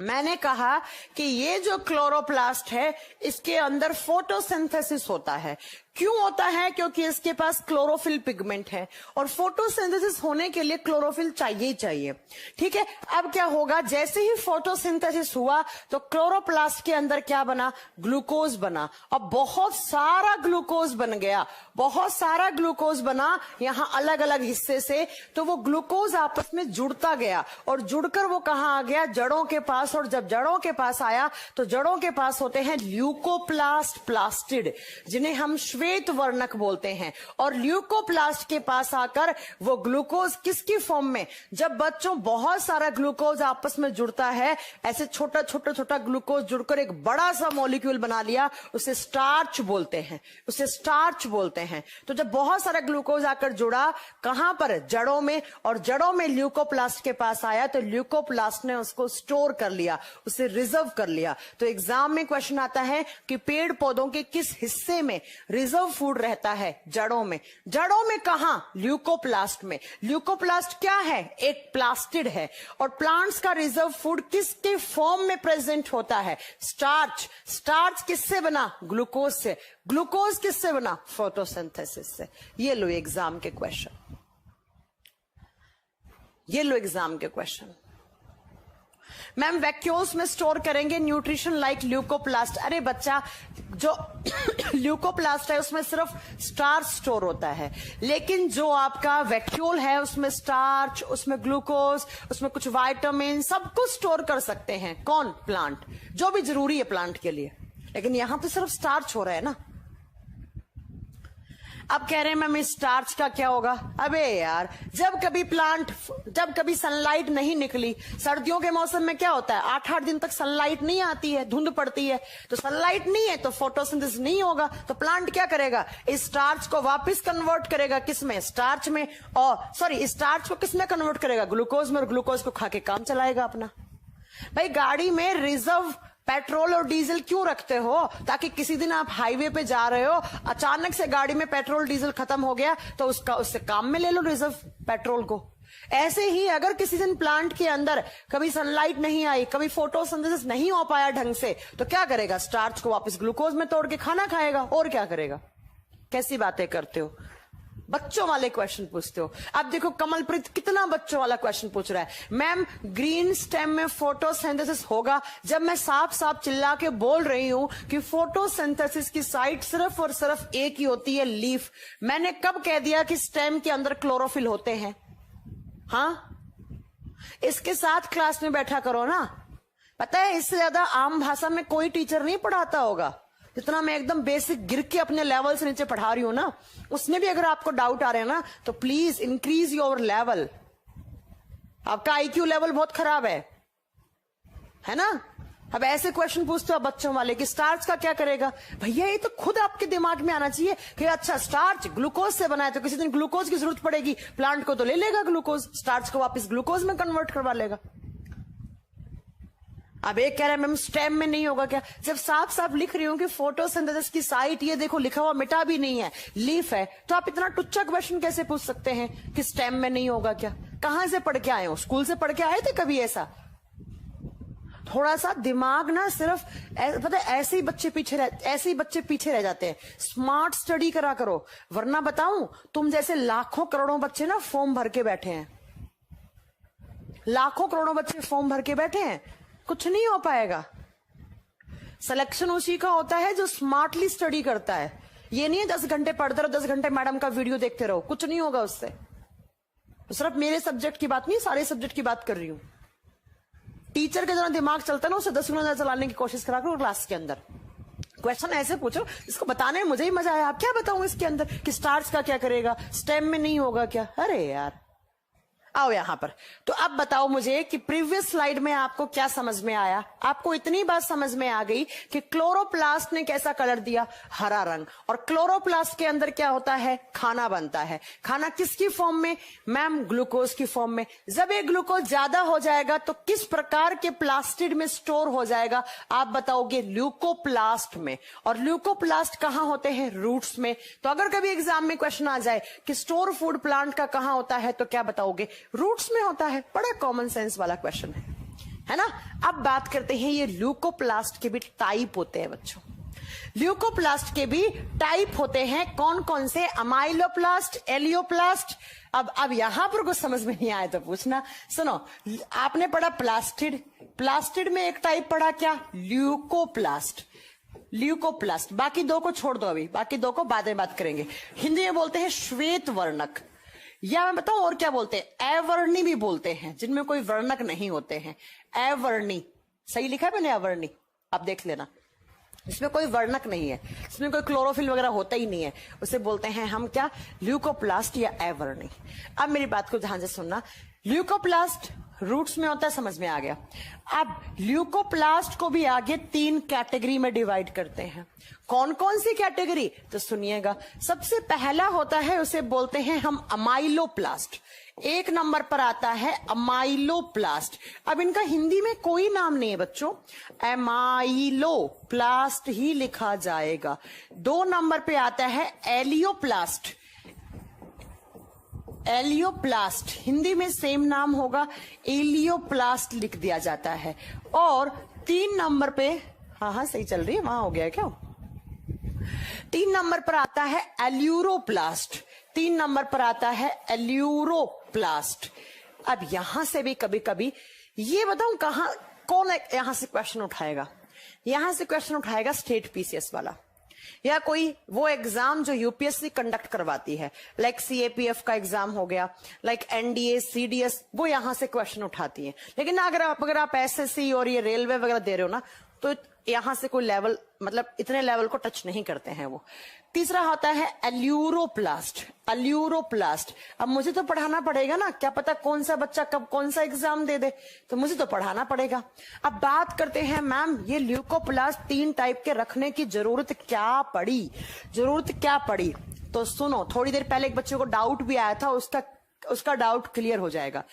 S1: मैंने कहा कि ये जो क्लोरोप्लास्ट है इसके अंदर फोटोसिंथेसिस होता है। क्यों होता है? क्योंकि इसके पास क्लोरोफिल पिगमेंट है और फोटोसिंथेसिस होने के लिए क्लोरोफिल चाहिए ही चाहिए। ठीक है, अब क्या होगा, जैसे ही फोटोसिंथेसिस हुआ तो क्लोरोप्लास्ट के अंदर क्या बना? ग्लूकोज बना। अब बहुत सारा ग्लूकोज बन गया, बहुत सारा ग्लूकोज बना यहां अलग अलग हिस्से से। तो वो ग्लूकोज आपस में जुड़ता गया और जुड़कर वो कहां आ गया? जड़ों के पास। और जब जड़ों के पास आया तो जड़ों के पास होते हैं ल्यूकोप्लास्ट प्लास्टिड, जिन्हें हम श्वेत वर्णक बोलते हैं। और ल्यूकोप्लास्ट के पास आकर वो ग्लूकोज किसकी फॉर्म में? जब बच्चों बहुत सारा ग्लूकोज आपस में जुड़ता है, ऐसे छोटा छोटा छोटा ग्लूकोज जुड़कर एक बड़ा सा मॉलिक्यूल बना लिया, उसे स्टार्च बोलते हैं, उसे स्टार्च बोलते हैं। तो जब बहुत सारा ग्लूकोज आकर जुड़ा कहां पर? जड़ों में। और जड़ों में ल्यूकोप्लास्ट के पास आया तो ल्यूकोप्लास्ट ने उसको स्टोर कर लिया, उसे रिजर्व कर लिया। तो एग्जाम में क्वेश्चन आता है कि पेड़ पौधों के किस हिस्से में रिजर्व फूड रहता है? जड़ों में। जड़ों में कहां? ल्यूकोप्लास्ट में। ल्यूकोप्लास्ट क्या है? एक प्लास्टिड है। और प्लांट्स का रिजर्व फूड किसके फॉर्म में प्रेजेंट होता है? स्टार्च। स्टार्च किससे बना? ग्लूकोज से। ग्लूकोज किससे बना? फोटोसिंथेसिस से। ये लो एग्जाम के क्वेश्चन, ये लो एग्जाम के क्वेश्चन। मैम वैक्यूल्स में स्टोर करेंगे न्यूट्रिशन लाइक ल्यूकोप्लास्ट। अरे बच्चा, जो ल्यूकोप्लास्ट है उसमें सिर्फ स्टार्च स्टोर होता है, लेकिन जो आपका वैक्यूल है उसमें स्टार्च, उसमें ग्लूकोज, उसमें कुछ विटामिन, सब कुछ स्टोर कर सकते हैं। कौन? प्लांट। जो भी जरूरी है प्लांट के लिए। लेकिन यहां तो सिर्फ स्टार्च हो रहा है ना। अब कह रहे हैं मैम इस स्टार्च का क्या होगा? अबे यार, जब कभी सनलाइट नहीं निकली, सर्दियों के मौसम में क्या होता है? 8-8 दिन तक सनलाइट नहीं आती है, धुंध पड़ती है, तो सनलाइट नहीं है तो फोटोसिंथेसिस नहीं होगा। तो प्लांट क्या करेगा? इस स्टार्च को वापस कन्वर्ट करेगा किसमें? स्टार्च में। और सॉरी, स्टार्च को किसमें कन्वर्ट करेगा? ग्लूकोज में। और ग्लूकोज को खा के काम चलाएगा अपना। भाई गाड़ी में रिजर्व पेट्रोल और डीजल क्यों रखते हो? ताकि किसी दिन आप हाईवे पे जा रहे हो, अचानक से गाड़ी में पेट्रोल डीजल खत्म हो गया तो उससे काम में ले लो रिजर्व पेट्रोल को। ऐसे ही अगर किसी दिन प्लांट के अंदर कभी सनलाइट नहीं आई, कभी फोटोसिंथेसिस नहीं हो पाया ढंग से, तो क्या करेगा? स्टार्च को वापस ग्लूकोज में तोड़ के खाना खाएगा। और क्या करेगा? कैसी बातें करते हो? बच्चों वाले क्वेश्चन पूछते हो। अब देखो कमलप्रीत कितना बच्चों वाला क्वेश्चन पूछ रहा है। मैम ग्रीन स्टेम में फोटोसिंथेसिस होगा। जब मैं साफ साफ चिल्ला के बोल रही हूं कि फोटोसिंथेसिस की साइट सिर्फ और सिर्फ एक ही होती है, लीफ। मैंने कब कह दिया कि स्टेम के अंदर क्लोरोफिल होते हैं? हाँ, इसके साथ क्लास में बैठा करो ना। पता है इससे ज्यादा आम भाषा में कोई टीचर नहीं पढ़ाता होगा जितना मैं एकदम बेसिक गिर के अपने लेवल से नीचे पढ़ा रही हूं ना। उसमें भी अगर आपको डाउट आ रहे हैं ना तो प्लीज इंक्रीज योर लेवल। आपका आईक्यू लेवल बहुत खराब है ना। अब ऐसे क्वेश्चन पूछते हो बच्चों वाले कि स्टार्च का क्या करेगा? भैया ये तो खुद आपके दिमाग में आना चाहिए कि अच्छा स्टार्च ग्लूकोज से बना है तो किसी दिन ग्लूकोज की जरूरत पड़ेगी, प्लांट को तो ले लेगा ग्लूकोज, स्टार्च को वापस ग्लूकोज में कन्वर्ट करवा लेगा। अब एक कह रहा है मैम स्टेम में नहीं होगा क्या? जब साफ साफ लिख रही हूं कि फोटोसिंथेसिस की साइट ये देखो लिखा हुआ मिटा भी नहीं है, लीफ है, तो आप इतना टुच्चा क्वेश्चन कैसे पूछ सकते हैं कि स्टेम में नहीं होगा क्या? कहां से पढ़ के आए हो? स्कूल से पढ़ के आए थे कभी ऐसा? थोड़ा सा दिमाग ना सिर्फ पता है ऐसे ही बच्चे पीछे रह जाते हैं। स्मार्ट स्टडी करा करो, वरना बताऊं तुम जैसे लाखों करोड़ों बच्चे ना फॉर्म भर के बैठे हैं, लाखों करोड़ों बच्चे फॉर्म भर के बैठे हैं, कुछ नहीं हो पाएगा। सिलेक्शन उसी का होता है जो स्मार्टली स्टडी करता है। ये नहीं है 10 घंटे पढ़ते रहो, 10 घंटे मैडम का वीडियो देखते रहो, कुछ नहीं होगा उससे। तो सिर्फ मेरे सब्जेक्ट की बात नहीं, सारे सब्जेक्ट की बात कर रही हूं। टीचर का जरा दिमाग चलता है ना, उसे 10 गुना चलाने की कोशिश करा करो क्लास के अंदर। क्वेश्चन ऐसे पूछो इसको बताने में मुझे ही मजा आया। आप क्या बताऊं इसके अंदर कि स्टार्च का क्या करेगा, स्टेम में नहीं होगा क्या? अरे यार आओ यहां पर। तो अब बताओ मुझे कि प्रीवियस स्लाइड में आपको क्या समझ में आया? आपको इतनी बात समझ में आ गई कि क्लोरोप्लास्ट ने कैसा कलर दिया? हरा रंग। और क्लोरोप्लास्ट के अंदर क्या होता है? खाना बनता है। खाना किसकी फॉर्म में? मैम ग्लूकोज की फॉर्म में। जब ये ग्लूकोज ज्यादा हो जाएगा तो किस प्रकार के प्लास्टिड में स्टोर हो जाएगा? आप बताओगे ल्यूकोप्लास्ट में। और ल्यूकोप्लास्ट कहां होते हैं? रूट्स में। तो अगर कभी एग्जाम में क्वेश्चन आ जाए कि स्टोर फूड प्लांट का कहां होता है तो क्या बताओगे? रूट्स में होता है। बड़ा कॉमन सेंस वाला क्वेश्चन है ना। अब बात करते हैं ये ल्यूकोप्लास्ट के भी टाइप होते हैं बच्चों। ल्यूकोप्लास्ट के भी टाइप होते हैं, कौन कौन से? Amyloplast, elaioplast. अब यहां पर कुछ समझ में नहीं आया तो पूछना। सुनो, आपने पढ़ा प्लास्टिड, प्लास्टिड में एक टाइप पढ़ा क्या? Leucoplast, leucoplast. बाकी दो को छोड़ दो, अभी बाकी दो को बाद में बात करेंगे। हिंदी में बोलते हैं श्वेत वर्णक, या मैं बताऊं और क्या बोलते हैं? अवर्णी भी बोलते हैं, जिनमें कोई वर्णक नहीं होते हैं। अवर्णी, सही लिखा है मैंने? अवर्णी, आप देख लेना, इसमें कोई वर्णक नहीं है, इसमें कोई क्लोरोफिल वगैरह होता ही नहीं है, उसे बोलते हैं हम क्या? ल्यूकोप्लास्ट या अवर्णी। अब मेरी बात को ध्यान से सुनना। ल्यूकोप्लास्ट रूट्स में होता है, समझ में आ गया। अब ल्यूकोप्लास्ट को भी आगे 3 कैटेगरी में डिवाइड करते हैं। कौन कौन सी कैटेगरी? तो सुनिएगा। सबसे पहला होता है, उसे बोलते हैं हम अमाइलोप्लास्ट। 1 नंबर पर आता है अमाइलोप्लास्ट। अब इनका हिंदी में कोई नाम नहीं है बच्चों, अमाइलोप्लास्ट ही लिखा जाएगा। 2 नंबर पे आता है एलियोप्लास्ट। एलियोप्लास्ट हिंदी में सेम नाम होगा, एलियोप्लास्ट लिख दिया जाता है। और 3 नंबर पे, हाँ सही चल रही है, वहां हो गया है क्या? 3 नंबर पर आता है एल्यूरोप्लास्ट। 3 नंबर पर आता है एल्यूरोप्लास्ट। अब यहां से भी कभी कभी ये बताऊं कौन यहां से क्वेश्चन उठाएगा? यहां से क्वेश्चन उठाएगा स्टेट पीसीएस वाला, या कोई वो एग्जाम जो यूपीएससी कंडक्ट करवाती है, लाइक सीएपीएफ का एग्जाम हो गया, लाइक एनडीए, सीडीएस, वो यहां से क्वेश्चन उठाती है। लेकिन अगर आप एसएससी और ये रेलवे वगैरह दे रहे हो ना, तो यहां से कोई लेवल, मतलब इतने लेवल को टच नहीं करते हैं वो। तीसरा होता है एल्यूरोप्लास्ट। एल्यूरोप्लास्ट, अब मुझे तो पढ़ाना पड़ेगा ना, क्या पता कौन सा बच्चा कब कौन सा एग्जाम दे दे, तो मुझे तो पढ़ाना पड़ेगा। अब बात करते हैं मैम, ये ल्यूकोप्लास्ट 3 टाइप के रखने की जरूरत क्या पड़ी? जरूरत क्या पड़ी? तो सुनो, थोड़ी देर पहले एक बच्चे को डाउट भी आया था, उसका डाउट क्लियर हो जाएगा।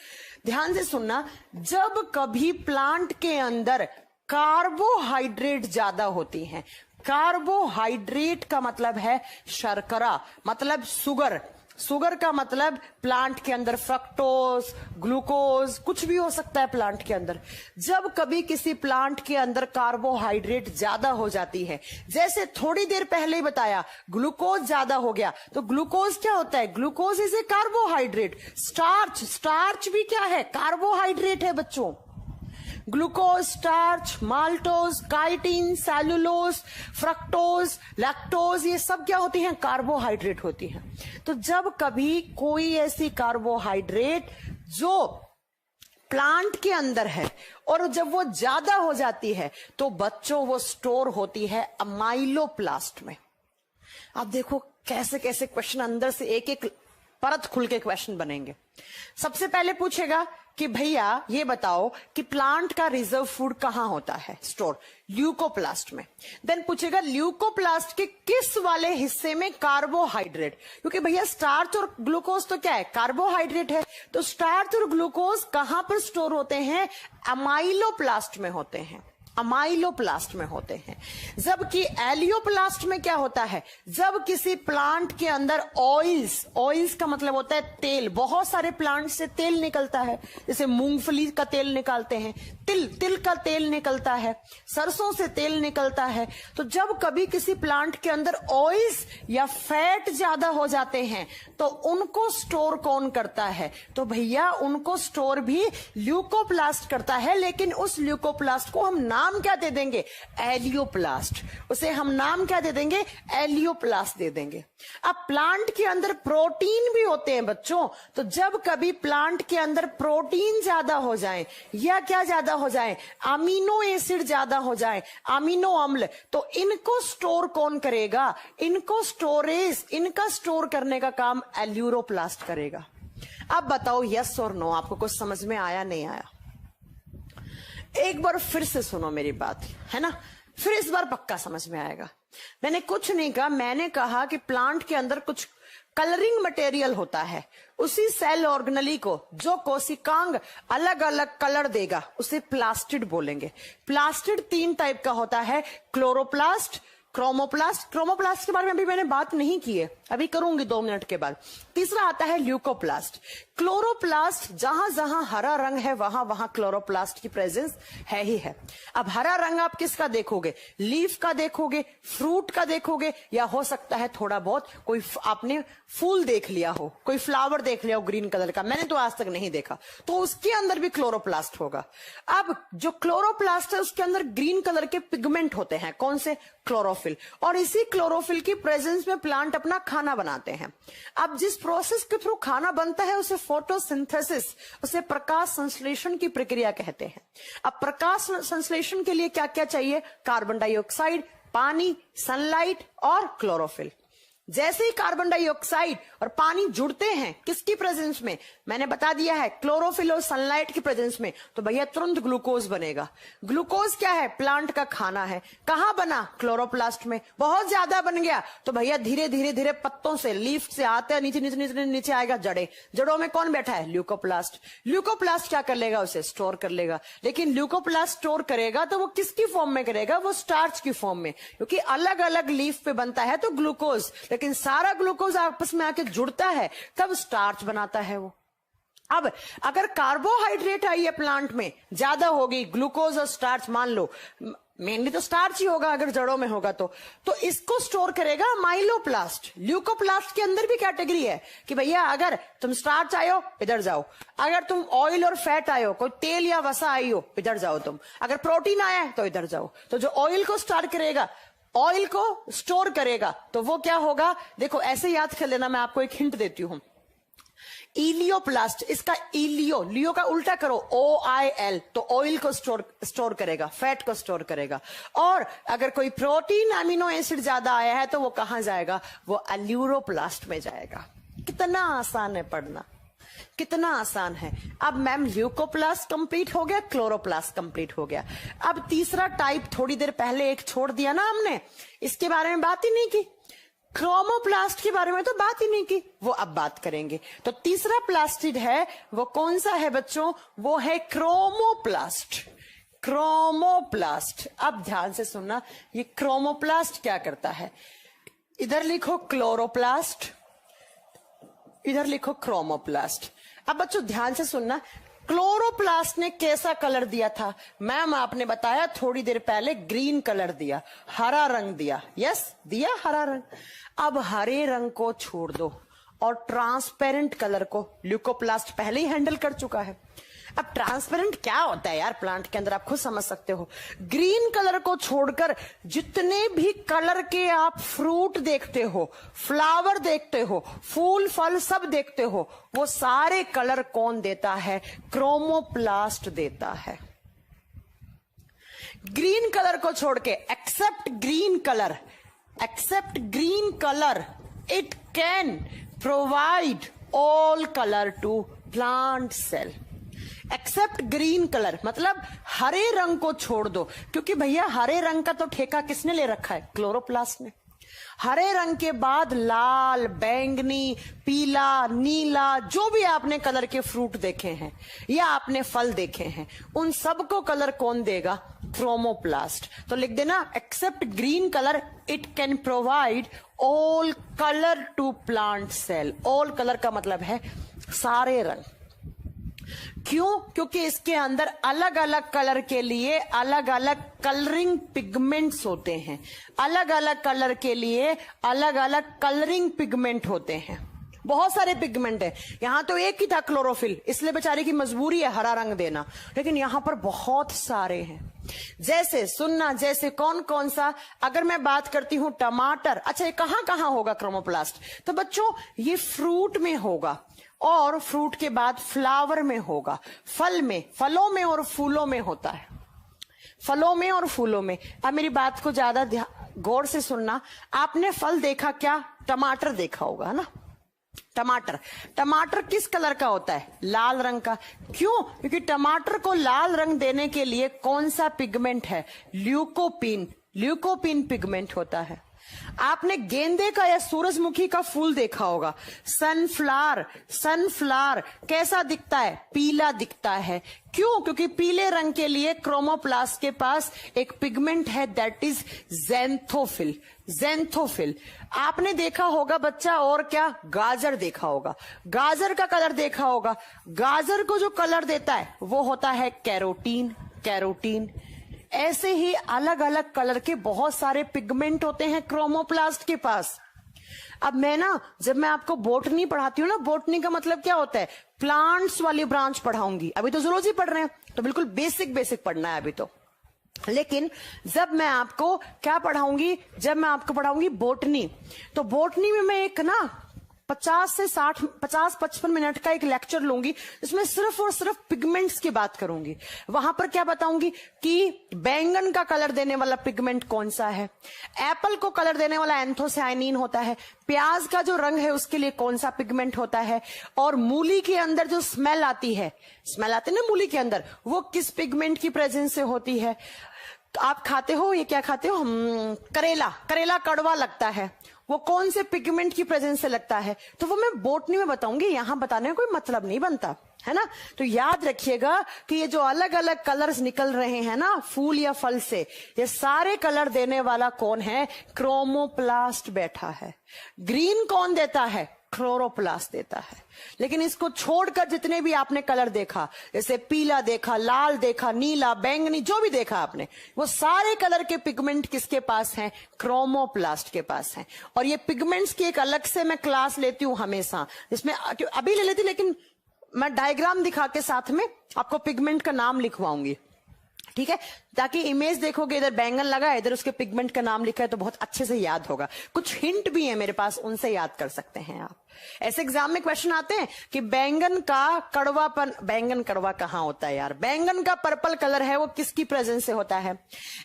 S1: ध्यान से सुनना। जब कभी प्लांट के अंदर कार्बोहाइड्रेट ज्यादा होती हैं, कार्बोहाइड्रेट का मतलब है शर्करा, मतलब शुगर। शुगर का मतलब प्लांट के अंदर फ्रक्टोज, ग्लूकोज, कुछ भी हो सकता है प्लांट के अंदर। जब कभी किसी प्लांट के अंदर कार्बोहाइड्रेट ज्यादा हो जाती है, जैसे थोड़ी देर पहले ही बताया ग्लूकोज ज्यादा हो गया, तो ग्लूकोज क्या होता है? Glucose is a carbohydrate. Starch, starch भी क्या है? कार्बोहाइड्रेट है बच्चों। Glucose, starch, maltose, chitin, cellulose, fructose, lactose, ये सब क्या होती हैं? कार्बोहाइड्रेट होती हैं। तो जब कभी कोई ऐसी कार्बोहाइड्रेट जो प्लांट के अंदर है और जब वो ज्यादा हो जाती है, तो बच्चों वो स्टोर होती है अमाइलोप्लास्ट में। आप देखो कैसे कैसे क्वेश्चन अंदर से एक एक परत खुल के क्वेश्चन बनेंगे। सबसे पहले पूछेगा कि भैया ये बताओ कि प्लांट का रिजर्व फूड कहां होता है स्टोर? ल्यूकोप्लास्ट में। देन पूछेगा ल्यूकोप्लास्ट के किस वाले हिस्से में कार्बोहाइड्रेट, क्योंकि भैया स्टार्च और ग्लूकोज तो क्या है? कार्बोहाइड्रेट है। तो स्टार्च और ग्लूकोज कहां पर स्टोर होते हैं? अमाइलोप्लास्ट में होते हैं, अमाइलोप्लास्ट में होते हैं। जबकि एलियोप्लास्ट में क्या होता है? जब किसी प्लांट के अंदर ऑयल्स, ऑयल्स का मतलब होता है तेल, बहुत सारे प्लांट से तेल निकलता है, जैसे मूंगफली का तेल निकालते हैं, तिल का तेल निकलता है, सरसों से तेल निकलता है। तो जब कभी किसी प्लांट के अंदर ऑयल्स या फैट ज्यादा हो जाते हैं, तो उनको स्टोर कौन करता है? तो भैया उनको स्टोर भी ल्यूकोप्लास्ट करता है। लेकिन उस ल्यूकोप्लास्ट को हम नाम क्या दे देंगे? एलियोप्लास्ट। उसे हम नाम क्या दे देंगे? एलियोप्लास्ट दे देंगे। अब प्लांट के अंदर प्रोटीन भी होते हैं बच्चों, तो जब कभी प्लांट के अंदर प्रोटीन ज्यादा हो जाए या क्या ज्यादा हो जाए? अमीनो एसिड ज्यादा हो जाए, अमीनो अम्ल, तो इनको स्टोर कौन करेगा? इनको स्टोरेज, इनका स्टोर करने का काम एल्यूरोप्लास्ट करेगा। अब बताओ यस और नो, आपको कुछ समझ में आया नहीं आया? एक बार फिर से सुनो मेरी बात, है ना? फिर इस बार पक्का समझ में आएगा। मैंने कुछ नहीं कहा, मैंने कहा कि प्लांट के अंदर कुछ कलरिंग मटेरियल होता है, उसी सेल ऑर्गेनली को जो कोशिकांग अलग अलग कलर देगा उसे प्लास्टिड बोलेंगे। प्लास्टिड 3 टाइप का होता है, क्लोरोप्लास्ट, क्रोमोप्लास्ट। क्रोमोप्लास्ट के बारे में अभी मैंने बात नहीं की है, अभी करूंगी 2 मिनट के बाद। तीसरा आता है ल्यूकोप्लास्ट। क्लोरोप्लास्ट, जहां जहां हरा रंग है वहां वहां क्लोरोप्लास्ट की प्रेजेंस है ही है। अब हरा रंग आप किसका देखोगे? लीफ का देखोगे, फ्रूट का देखोगे, या हो सकता है थोड़ा बहुत कोई आपने फूल देख लिया हो, कोई फ्लावर देख लिया हो ग्रीन कलर का, मैंने तो आज तक नहीं देखा, तो उसके अंदर भी क्लोरोप्लास्ट होगा। अब जो क्लोरोप्लास्ट है उसके अंदर ग्रीन कलर के पिगमेंट होते हैं, कौन से? क्लोरोफिल। और इसी क्लोरोफिल की प्रेजेंस में प्लांट अपना खाना बनाते हैं। अब जिस प्रोसेस के थ्रू खाना बनता है उसे फोटोसिंथेसिस, उसे प्रकाश संश्लेषण की प्रक्रिया कहते हैं। अब प्रकाश संश्लेषण के लिए क्या क्या चाहिए? कार्बन डाइऑक्साइड, पानी, सनलाइट और क्लोरोफिल। जैसे ही कार्बन डाइऑक्साइड और पानी जुड़ते हैं किसकी प्रेजेंस में? मैंने बता दिया है क्लोरोफिल और सनलाइट की प्रेजेंस में, तो भैया तुरंत ग्लूकोज बनेगा। ग्लूकोज क्या है? प्लांट का खाना है। कहां बना? क्लोरोप्लास्ट में। बहुत ज्यादा बन गया तो भैया धीरे धीरे धीरे पत्तों से, लीफ से आते हैं नीचे नीचे नीचे नीचे आएगा जड़े। जड़ों में कौन बैठा है? ल्यूकोप्लास्ट। ल्यूकोप्लास्ट क्या कर लेगा? उसे स्टोर कर लेगा। लेकिन ल्यूकोप्लास्ट स्टोर करेगा तो वो किसकी फॉर्म में करेगा? वो स्टार्च की फॉर्म में, क्योंकि अलग अलग लीफ पे बनता है तो ग्लूकोज, लेकिन सारा ग्लूकोज आपस में आके जुड़ता है तब स्टार्च बनाता है वो। अब अगर कार्बोहाइड्रेट आई है प्लांट में, ज्यादा होगी, ग्लूकोज और स्टार्च, मान लो मेनली तो स्टार्च ही होगा अगर जड़ों में होगा तो इसको स्टोर करेगा माइलोप्लास्ट। ल्यूकोप्लास्ट के अंदर भी कैटेगरी है कि भैया अगर तुम स्टार्च आयो इधर जाओ, अगर तुम ऑयल और फैट आयो, कोई तेल या वसा आई हो इधर जाओ तुम, अगर प्रोटीन आया है तो इधर जाओ। तो जो ऑयल को स्टार करेगा, ऑयल को स्टोर करेगा, तो वो क्या होगा? देखो ऐसे याद कर लेना, मैं आपको एक हिंट देती हूं। इलियोप्लास्ट, इसका इलियो, लियो का उल्टा करो, OIL, तो ऑयल को स्टोर करेगा, फैट को स्टोर करेगा। और अगर कोई प्रोटीन अमीनो एसिड ज्यादा आया है तो वो कहां जाएगा? वो अल्यूरोप्लास्ट में जाएगा। कितना आसान है पढ़ना, कितना आसान है। अब मैम ल्यूकोप्लास्ट कंप्लीट हो गया, क्लोरोप्लास्ट कंप्लीट हो गया। अब तीसरा टाइप थोड़ी देर पहले एक छोड़ दिया ना हमने, इसके बारे में बात ही नहीं की। क्रोमोप्लास्ट के बारे में तो बात ही नहीं की, वो अब बात करेंगे। तो तीसरा प्लास्टिड है, वो कौन सा है बच्चों? वो है क्रोमोप्लास्ट। क्रोमोप्लास्ट, अब ध्यान से सुनना, ये क्रोमोप्लास्ट क्या करता है? इधर लिखो क्लोरोप्लास्ट, इधर लिखो क्रोमोप्लास्ट। अब बच्चों ध्यान से सुनना, क्लोरोप्लास्ट ने कैसा कलर दिया था? मैम आपने बताया थोड़ी देर पहले ग्रीन कलर दिया, हरा रंग दिया। यस, दिया हरा रंग। अब हरे रंग को छोड़ दो और ट्रांसपेरेंट कलर को ल्यूकोप्लास्ट पहले ही हैंडल कर चुका है। अब ट्रांसपेरेंट क्या होता है यार प्लांट के अंदर, आप खुद समझ सकते हो। ग्रीन कलर को छोड़कर जितने भी कलर के आप फ्रूट देखते हो, फ्लावर देखते हो, फूल फल सब देखते हो, वो सारे कलर कौन देता है? क्रोमोप्लास्ट देता है। ग्रीन कलर को छोड़ के, except green colour, it can provide all colour to plant cell. Except green colour मतलब हरे रंग को छोड़ दो, क्योंकि भैया हरे रंग का तो ठेका किसने ले रखा है? क्लोरोप्लास्ट ने। हरे रंग के बाद लाल, बैंगनी, पीला, नीला, जो भी आपने कलर के फ्रूट देखे हैं या आपने फल देखे हैं, उन सबको कलर कौन देगा? क्रोमोप्लास्ट। तो लिख देना, except green colour it can provide all colour to plant cell. All colour का मतलब है सारे रंग। क्यों? क्योंकि इसके अंदर अलग अलग कलर के लिए अलग अलग कलरिंग पिगमेंट्स होते हैं। अलग अलग कलर के लिए अलग अलग कलरिंग पिगमेंट होते हैं। बहुत सारे पिगमेंट है। यहां तो एक ही था क्लोरोफिल, इसलिए बेचारे की मजबूरी है हरा रंग देना, लेकिन यहां पर बहुत सारे हैं। जैसे सुनना, जैसे कौन कौन सा, अगर मैं बात करती हूं टमाटर, अच्छा ये कहां कहां होगा क्रोमोप्लास्ट? तो बच्चों ये फ्रूट में होगा, और फ्रूट के बाद फ्लावर में होगा, फल में, फलों में और फूलों में होता है, फलों में और फूलों में। अब मेरी बात को ज्यादा गौर से सुनना। आपने फल देखा क्या? टमाटर देखा होगा ना। टमाटर किस कलर का होता है? लाल रंग का। क्यों? क्योंकि टमाटर को लाल रंग देने के लिए कौन सा पिगमेंट है? ल्यूकोपिन पिगमेंट होता है। आपने गेंदे का या सूरजमुखी का फूल देखा होगा। सनफ्लावर, सनफ्लावर कैसा दिखता है? पीला दिखता है। क्यों? क्योंकि पीले रंग के लिए क्रोमोप्लास्ट के पास एक पिगमेंट है, दैट इज ज़ैंथोफिल। ज़ैंथोफिल आपने देखा होगा बच्चा, और क्या? गाजर देखा होगा, गाजर का कलर देखा होगा। गाजर को जो कलर देता है वो होता है कैरोटीन, कैरोटीन। ऐसे ही अलग अलग कलर के बहुत सारे पिगमेंट होते हैं क्रोमोप्लास्ट के पास। अब जब मैं आपको बोटनी पढ़ाती हूँ ना, बोटनी का मतलब क्या होता है? प्लांट्स वाली ब्रांच पढ़ाऊंगी। अभी तो जूलॉजी पढ़ रहे हैं, तो बिल्कुल बेसिक बेसिक पढ़ना है अभी तो। लेकिन जब मैं आपको क्या पढ़ाऊंगी? जब मैं आपको पढ़ाऊंगी बोटनी, तो बोटनी में मैं एक 50-55 मिनट का एक लेक्चर लूंगी, जिसमें सिर्फ और सिर्फ पिगमेंट्स की बात करूंगी। वहां पर क्या बताऊंगी कि बैंगन का कलर देने वाला पिगमेंट कौन सा है, एप्पल को कलर देने वाला एंथोसायनिन होता है, प्याज का जो रंग है उसके लिए कौन सा पिगमेंट होता है, और मूली के अंदर जो स्मेल आती है, स्मेल आती है ना मूली के अंदर, वो किस पिगमेंट की प्रेजेंस से होती है। आप खाते हो, ये क्या खाते हो? करेला, करेला कड़वा लगता है, वो कौन से पिगमेंट की प्रेजेंस से लगता है। तो वो मैं बोटनी में बताऊंगी, यहां बताने का कोई मतलब नहीं बनता है ना। तो याद रखिएगा कि ये जो अलग अलग कलर्स निकल रहे हैं ना फूल या फल से, ये सारे कलर देने वाला कौन है? क्रोमोप्लास्ट बैठा है। ग्रीन कौन देता है? क्लोरोप्लास्ट देता है। लेकिन इसको छोड़कर जितने भी आपने कलर देखा, जैसे पीला देखा, लाल देखा, नीला, बैंगनी, जो भी देखा आपने, वो सारे कलर के पिगमेंट किसके पास हैं? क्रोमोप्लास्ट के पास हैं। और ये पिगमेंट्स की एक अलग से मैं क्लास लेती हूं हमेशा, जिसमें अभी ले लेती, लेकिन मैं डायग्राम दिखा के साथ में आपको पिगमेंट का नाम लिखवाऊंगी, ठीक है? ताकि इमेज देखोगे, इधर बैंगन लगा है, इधर उसके पिगमेंट का नाम लिखा है, तो बहुत अच्छे से याद होगा। कुछ हिंट भी है मेरे पास, उनसे याद कर सकते हैं आप। ऐसे एग्जाम में क्वेश्चन आते हैं कि बैंगन का कड़वापन, बैंगन कड़वा कहाँ होता है यार? बैंगन का पर्पल कलर है, वो किसकी प्रेजेंस से होता है?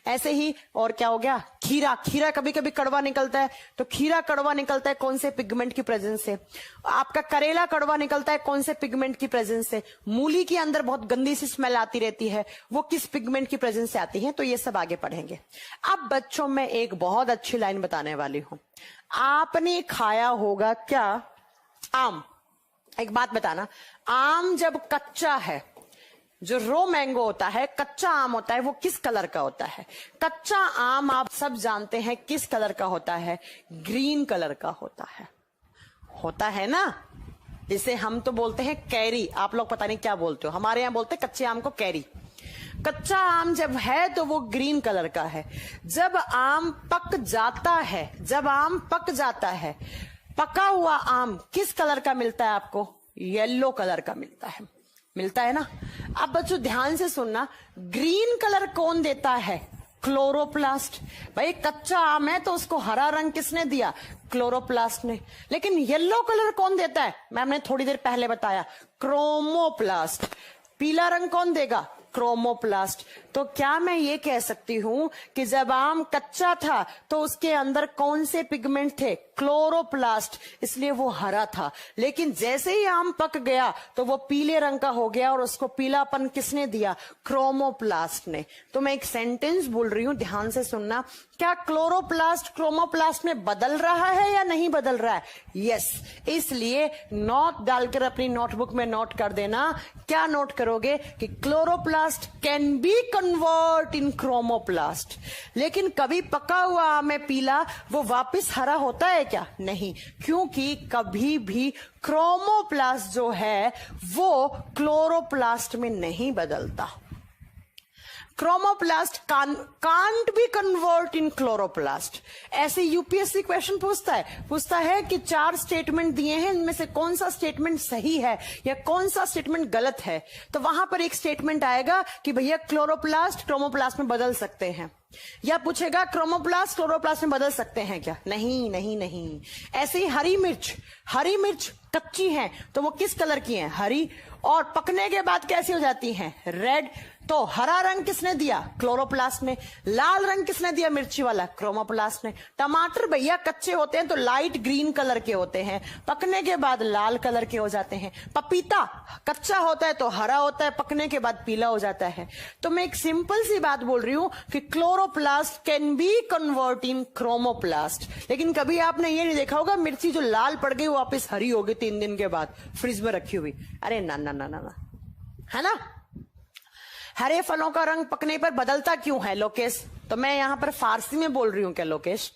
S1: ऐसे ही और क्या हो गया? खीरा, खीरा कभी कभी कड़वा निकलता है, तो खीरा कड़वा निकलता है कौन से पिगमेंट की प्रेजेंस से? आपका करेला कड़वा निकलता है कौन से पिगमेंट की प्रेजेंस से? मूली के अंदर बहुत गंदी सी स्मेल आती रहती है, वो किस पिगमेंट की प्रेजेंस से आती है? तो ये सब आगे पढ़ेंगे। अब बच्चों में एक बहुत अच्छी लाइन बताने वाली हूं। आपने खाया होगा क्या? आम। एक बात बताना, आम जब कच्चा है, जो रो मैंगो होता है, कच्चा आम होता है, वो किस कलर का होता है? कच्चा आम आप सब जानते हैं किस कलर का होता है? ग्रीन कलर का होता है ना। जिसे हम तो बोलते हैं कैरी, आप लोग पता नहीं क्या बोलते हो, हमारे यहां बोलते हैं कच्चे आम को कैरी। कच्चा आम जब है तो वो ग्रीन कलर का है। जब आम पक जाता है, जब आम पक जाता है, पका हुआ आम किस कलर का मिलता है आपको? येलो कलर का मिलता है ना। अब बच्चों ध्यान से सुनना, ग्रीन कलर कौन देता है? क्लोरोप्लास्ट। भाई कच्चा आम है तो उसको हरा रंग किसने दिया? क्लोरोप्लास्ट ने। लेकिन येलो कलर कौन देता है? मैम ने थोड़ी देर पहले बताया, क्रोमोप्लास्ट। पीला रंग कौन देगा? क्रोमोप्लास्ट। तो क्या मैं ये कह सकती हूं कि जब आम कच्चा था तो उसके अंदर कौन से पिगमेंट थे? क्लोरोप्लास्ट, इसलिए वो हरा था। लेकिन जैसे ही आम पक गया तो वो पीले रंग का हो गया, और उसको पीलापन किसने दिया? क्रोमोप्लास्ट ने। तो मैं एक सेंटेंस बोल रही हूं, ध्यान से सुनना। क्या क्लोरोप्लास्ट क्रोमोप्लास्ट में बदल रहा है या नहीं बदल रहा है? यस। इसलिए नोट डालकर अपनी नोटबुक में नोट कर देना। क्या नोट करोगे? कि chloroplast can be convert in chromoplast. लेकिन कभी पका हुआ आम है पीला, वो वापस हरा होता है क्या? नहीं, क्योंकि कभी भी क्रोमोप्लास्ट जो है वो क्लोरोप्लास्ट में नहीं बदलता। Chromoplast can't be convert in chloroplast. ऐसे यूपीएससी क्वेश्चन पूछता है कि 4 स्टेटमेंट दिए हैं, इनमें से कौन सा स्टेटमेंट सही है या कौन सा स्टेटमेंट गलत है। तो वहां पर एक स्टेटमेंट आएगा कि भैया क्लोरोप्लास्ट क्रोमोप्लास्ट में बदल सकते हैं, या पूछेगा क्रोमोप्लास्ट क्लोरोप्लास्ट में बदल सकते हैं क्या? नहीं नहीं नहीं। ऐसे ही हरी मिर्च कच्ची है तो वो किस कलर की है? हरी। और पकने के बाद कैसी हो जाती हैं? रेड। तो हरा रंग किसने दिया? क्लोरोप्लास्ट ने। लाल रंग किसने दिया? मिर्ची वाला, क्रोमोप्लास्ट ने। टमाटर भैया कच्चे होते हैं तो लाइट ग्रीन कलर के होते हैं, पकने के बाद लाल कलर के हो जाते हैं। पपीता कच्चा होता है तो हरा होता है, पकने के बाद पीला हो जाता है। तो मैं एक सिंपल सी बात बोल रही हूं कि chloroplast can be convert in chromoplast. लेकिन कभी आपने ये नहीं देखा होगा मिर्ची जो लाल पड़ गई वापस हरी हो गई 3 दिन के बाद फ्रिज में रखी हुई। अरे ना ना ना ना ना, है ना। हरे फलों का रंग पकने पर बदलता क्यों है लोकेश? तो मैं यहां पर फारसी में बोल रही हूं क्या लोकेश?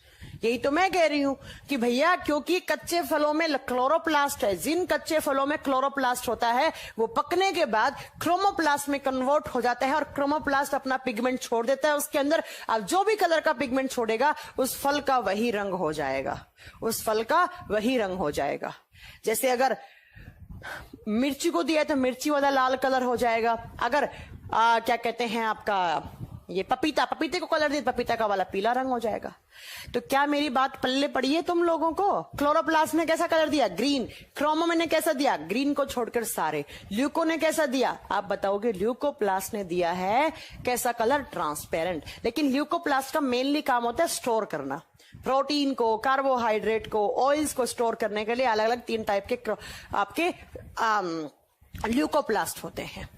S1: यही तो मैं कह रही हूं कि भैया क्योंकि कच्चे फलों में क्लोरोप्लास्ट है, जिन कच्चे फलों में क्लोरोप्लास्ट होता है वो पकने के बाद क्रोमोप्लास्ट में कन्वर्ट हो जाता है और क्रोमोप्लास्ट अपना पिगमेंट छोड़ देता है उसके अंदर। अब जो भी कलर का पिगमेंट छोड़ेगा उस फल का वही रंग हो जाएगा, उस फल का वही रंग हो जाएगा। जैसे अगर मिर्ची को दिया है तो मिर्ची वाला लाल कलर हो जाएगा। अगर क्या कहते हैं आपका ये पपीते को कलर दिया, पपीता का वाला पीला रंग हो जाएगा। तो क्या मेरी बात पल्ले पड़ी है तुम लोगों को? क्लोरोप्लास्ट ने कैसा कलर दिया? ग्रीन। क्रोमो ने कैसा दिया? ग्रीन को छोड़कर सारे। ल्यूको ने कैसा दिया? आप बताओगे? ल्यूकोप्लास्ट ने दिया है कैसा कलर? ट्रांसपेरेंट। लेकिन ल्यूकोप्लास्ट का मेनली काम होता है स्टोर करना, प्रोटीन को, कार्बोहाइड्रेट को, ऑयल्स को स्टोर करने के लिए अलग अलग 3 टाइप के आपके ल्यूकोप्लास्ट होते हैं।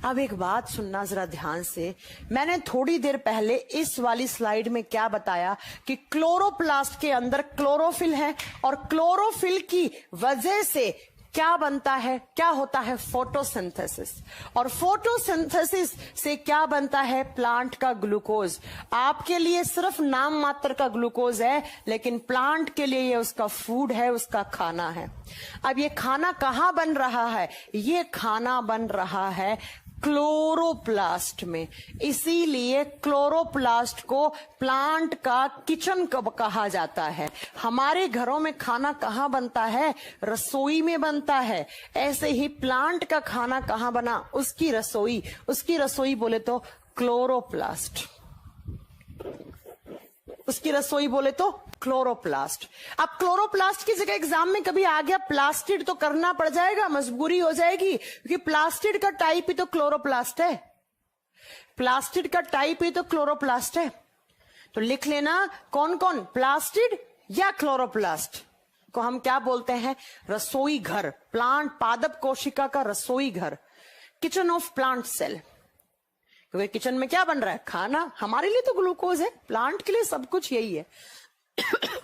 S1: अब एक बात सुनना जरा ध्यान से, मैंने थोड़ी देर पहले इस वाली स्लाइड में क्या बताया कि क्लोरोप्लास्ट के अंदर क्लोरोफिल है और क्लोरोफिल की वजह से क्या बनता है, क्या होता है? फोटोसिंथेसिस। और फोटोसिंथेसिस से क्या बनता है? प्लांट का ग्लूकोज। आपके लिए सिर्फ नाम मात्र का ग्लूकोज है, लेकिन प्लांट के लिए ये उसका फूड है, उसका खाना है। अब ये खाना कहां बन रहा है? ये खाना बन रहा है क्लोरोप्लास्ट में। इसीलिए क्लोरोप्लास्ट को प्लांट का किचन कब कहा जाता है। हमारे घरों में खाना कहां बनता है? रसोई में बनता है। ऐसे ही प्लांट का खाना कहां बना? उसकी रसोई। उसकी रसोई बोले तो क्लोरोप्लास्ट, उसकी रसोई बोले तो क्लोरोप्लास्ट। अब क्लोरोप्लास्ट की जगह एग्जाम में कभी आ गया प्लास्टिड तो करना पड़ जाएगा, मजबूरी हो जाएगी, क्योंकि प्लास्टिड का टाइप ही तो क्लोरोप्लास्ट है। प्लास्टिड का टाइप ही तो क्लोरोप्लास्ट है। तो लिख लेना कौन कौन? प्लास्टिड या क्लोरोप्लास्ट को हम क्या बोलते हैं? रसोई घर। प्लांट पादप कोशिका का रसोई घर, किचन ऑफ प्लांट सेल। क्योंकि किचन में क्या बन रहा है? खाना। हमारे लिए तो ग्लूकोज है, प्लांट के लिए सब कुछ यही है।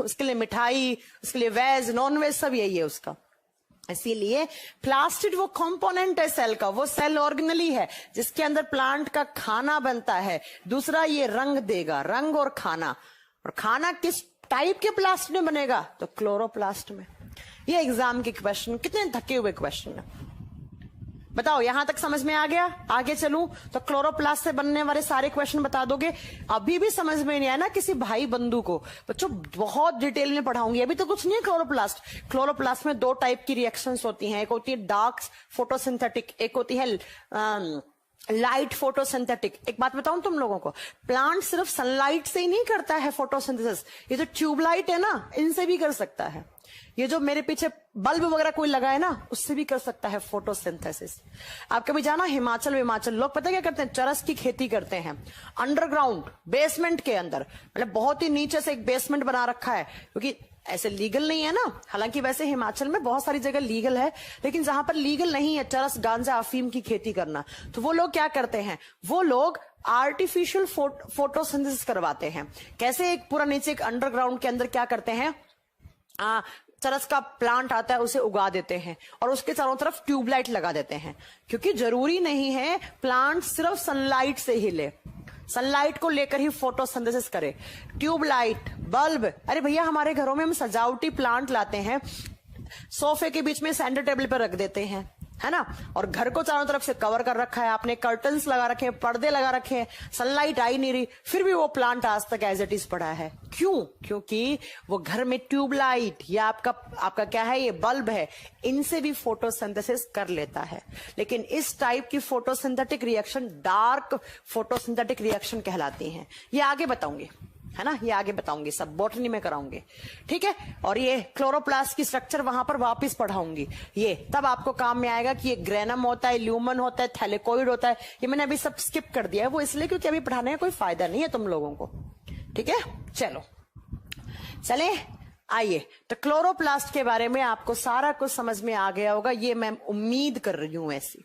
S1: उसके लिए मिठाई, उसके लिए वेज नॉन वेज सब यही है उसका। इसीलिए प्लास्टिड वो कंपोनेंट है सेल का, वो सेल ऑर्गेनली है जिसके अंदर प्लांट का खाना बनता है। दूसरा ये रंग देगा, रंग और खाना। और खाना किस टाइप के प्लास्टिड में बनेगा? तो क्लोरोप्लास्ट में। ये एग्जाम के क्वेश्चन, कितने थके हुए क्वेश्चन है बताओ। यहां तक समझ में आ गया? आगे चलूं तो क्लोरोप्लास्ट से बनने वाले सारे क्वेश्चन बता दोगे? अभी भी समझ में नहीं आया ना किसी भाई बंधु को? बच्चों बहुत डिटेल में पढ़ाऊंगी, अभी तो कुछ नहीं है। क्लोरोप्लास्ट में 2 टाइप की रिएक्शंस होती हैं। एक होती है डार्क फोटोसिंथेटिक, एक होती है लाइट फोटोसिंथेटिक। एक बात बताऊं तुम लोगों को, प्लांट सिर्फ सनलाइट से ही नहीं करता है फोटोसिंथेसिस। ये जो ट्यूबलाइट है ना, इनसे भी कर सकता है। ये जो मेरे पीछे बल्ब वगैरह कोई लगा है ना, उससे भी कर सकता है फोटोसिंथेसिस। आप कभी जाना हिमाचल, लोग पता क्या करते हैं? चरस की खेती करते हैं अंडरग्राउंड, बेसमेंट के अंदर। मतलब बहुत ही नीचे से एक बेसमेंट बना रखा है, क्योंकि ऐसे लीगल नहीं है ना। हालांकि वैसे हिमाचल में बहुत सारी जगह लीगल है, लेकिन जहां पर लीगल नहीं है चरस, गांजा, अफीम की खेती करना, तो वो लोग क्या करते हैं? वो लोग आर्टिफिशियल फोटोसिंथेसिस करवाते हैं। कैसे? एक पूरा नीचे एक अंडरग्राउंड के अंदर क्या करते हैं, चरस का प्लांट आता है, उसे उगा देते हैं और उसके चारों तरफ ट्यूबलाइट लगा देते हैं। क्योंकि जरूरी नहीं है प्लांट सिर्फ सनलाइट से ही ले, सनलाइट को लेकर ही फोटोसिंथेसिस करे। ट्यूबलाइट, बल्ब, अरे भैया हमारे घरों में हम सजावटी प्लांट लाते हैं, सोफे के बीच में सेंटर टेबल पर रख देते हैं, है ना। और घर को चारों तरफ से कवर कर रखा है आपने, कर्टन्स लगा रखे हैं, पर्दे लगा रखे हैं, सनलाइट आई नहीं रही, फिर भी वो प्लांट आज तक एज इट इज पड़ा है। क्यों? क्योंकि वो घर में ट्यूबलाइट या आपका क्या है, ये बल्ब है, इनसे भी फोटोसिंथेसिस कर लेता है। लेकिन इस टाइप की photosynthetic reaction dark photosynthetic reaction कहलाती हैं। ये आगे बताऊंगी। है ना, ये आगे बताऊंगी, सब बॉटनी में कराऊंगी, ठीक है। और ये क्लोरोप्लास्ट की स्ट्रक्चर वहां पर वापस पढ़ाऊंगी, ये तब आपको काम में आएगा कि ये ग्रेनम होता है, ल्यूमन होता है, थैलेकोइड होता है। ये मैंने अभी सब स्किप कर दिया है, वो इसलिए क्योंकि अभी पढ़ाने का कोई फायदा नहीं है तुम लोगों को, ठीक है। चलो चले आइए, तो क्लोरोप्लास्ट के बारे में आपको सारा कुछ समझ में आ गया होगा, ये मैं उम्मीद कर रही हूं ऐसी।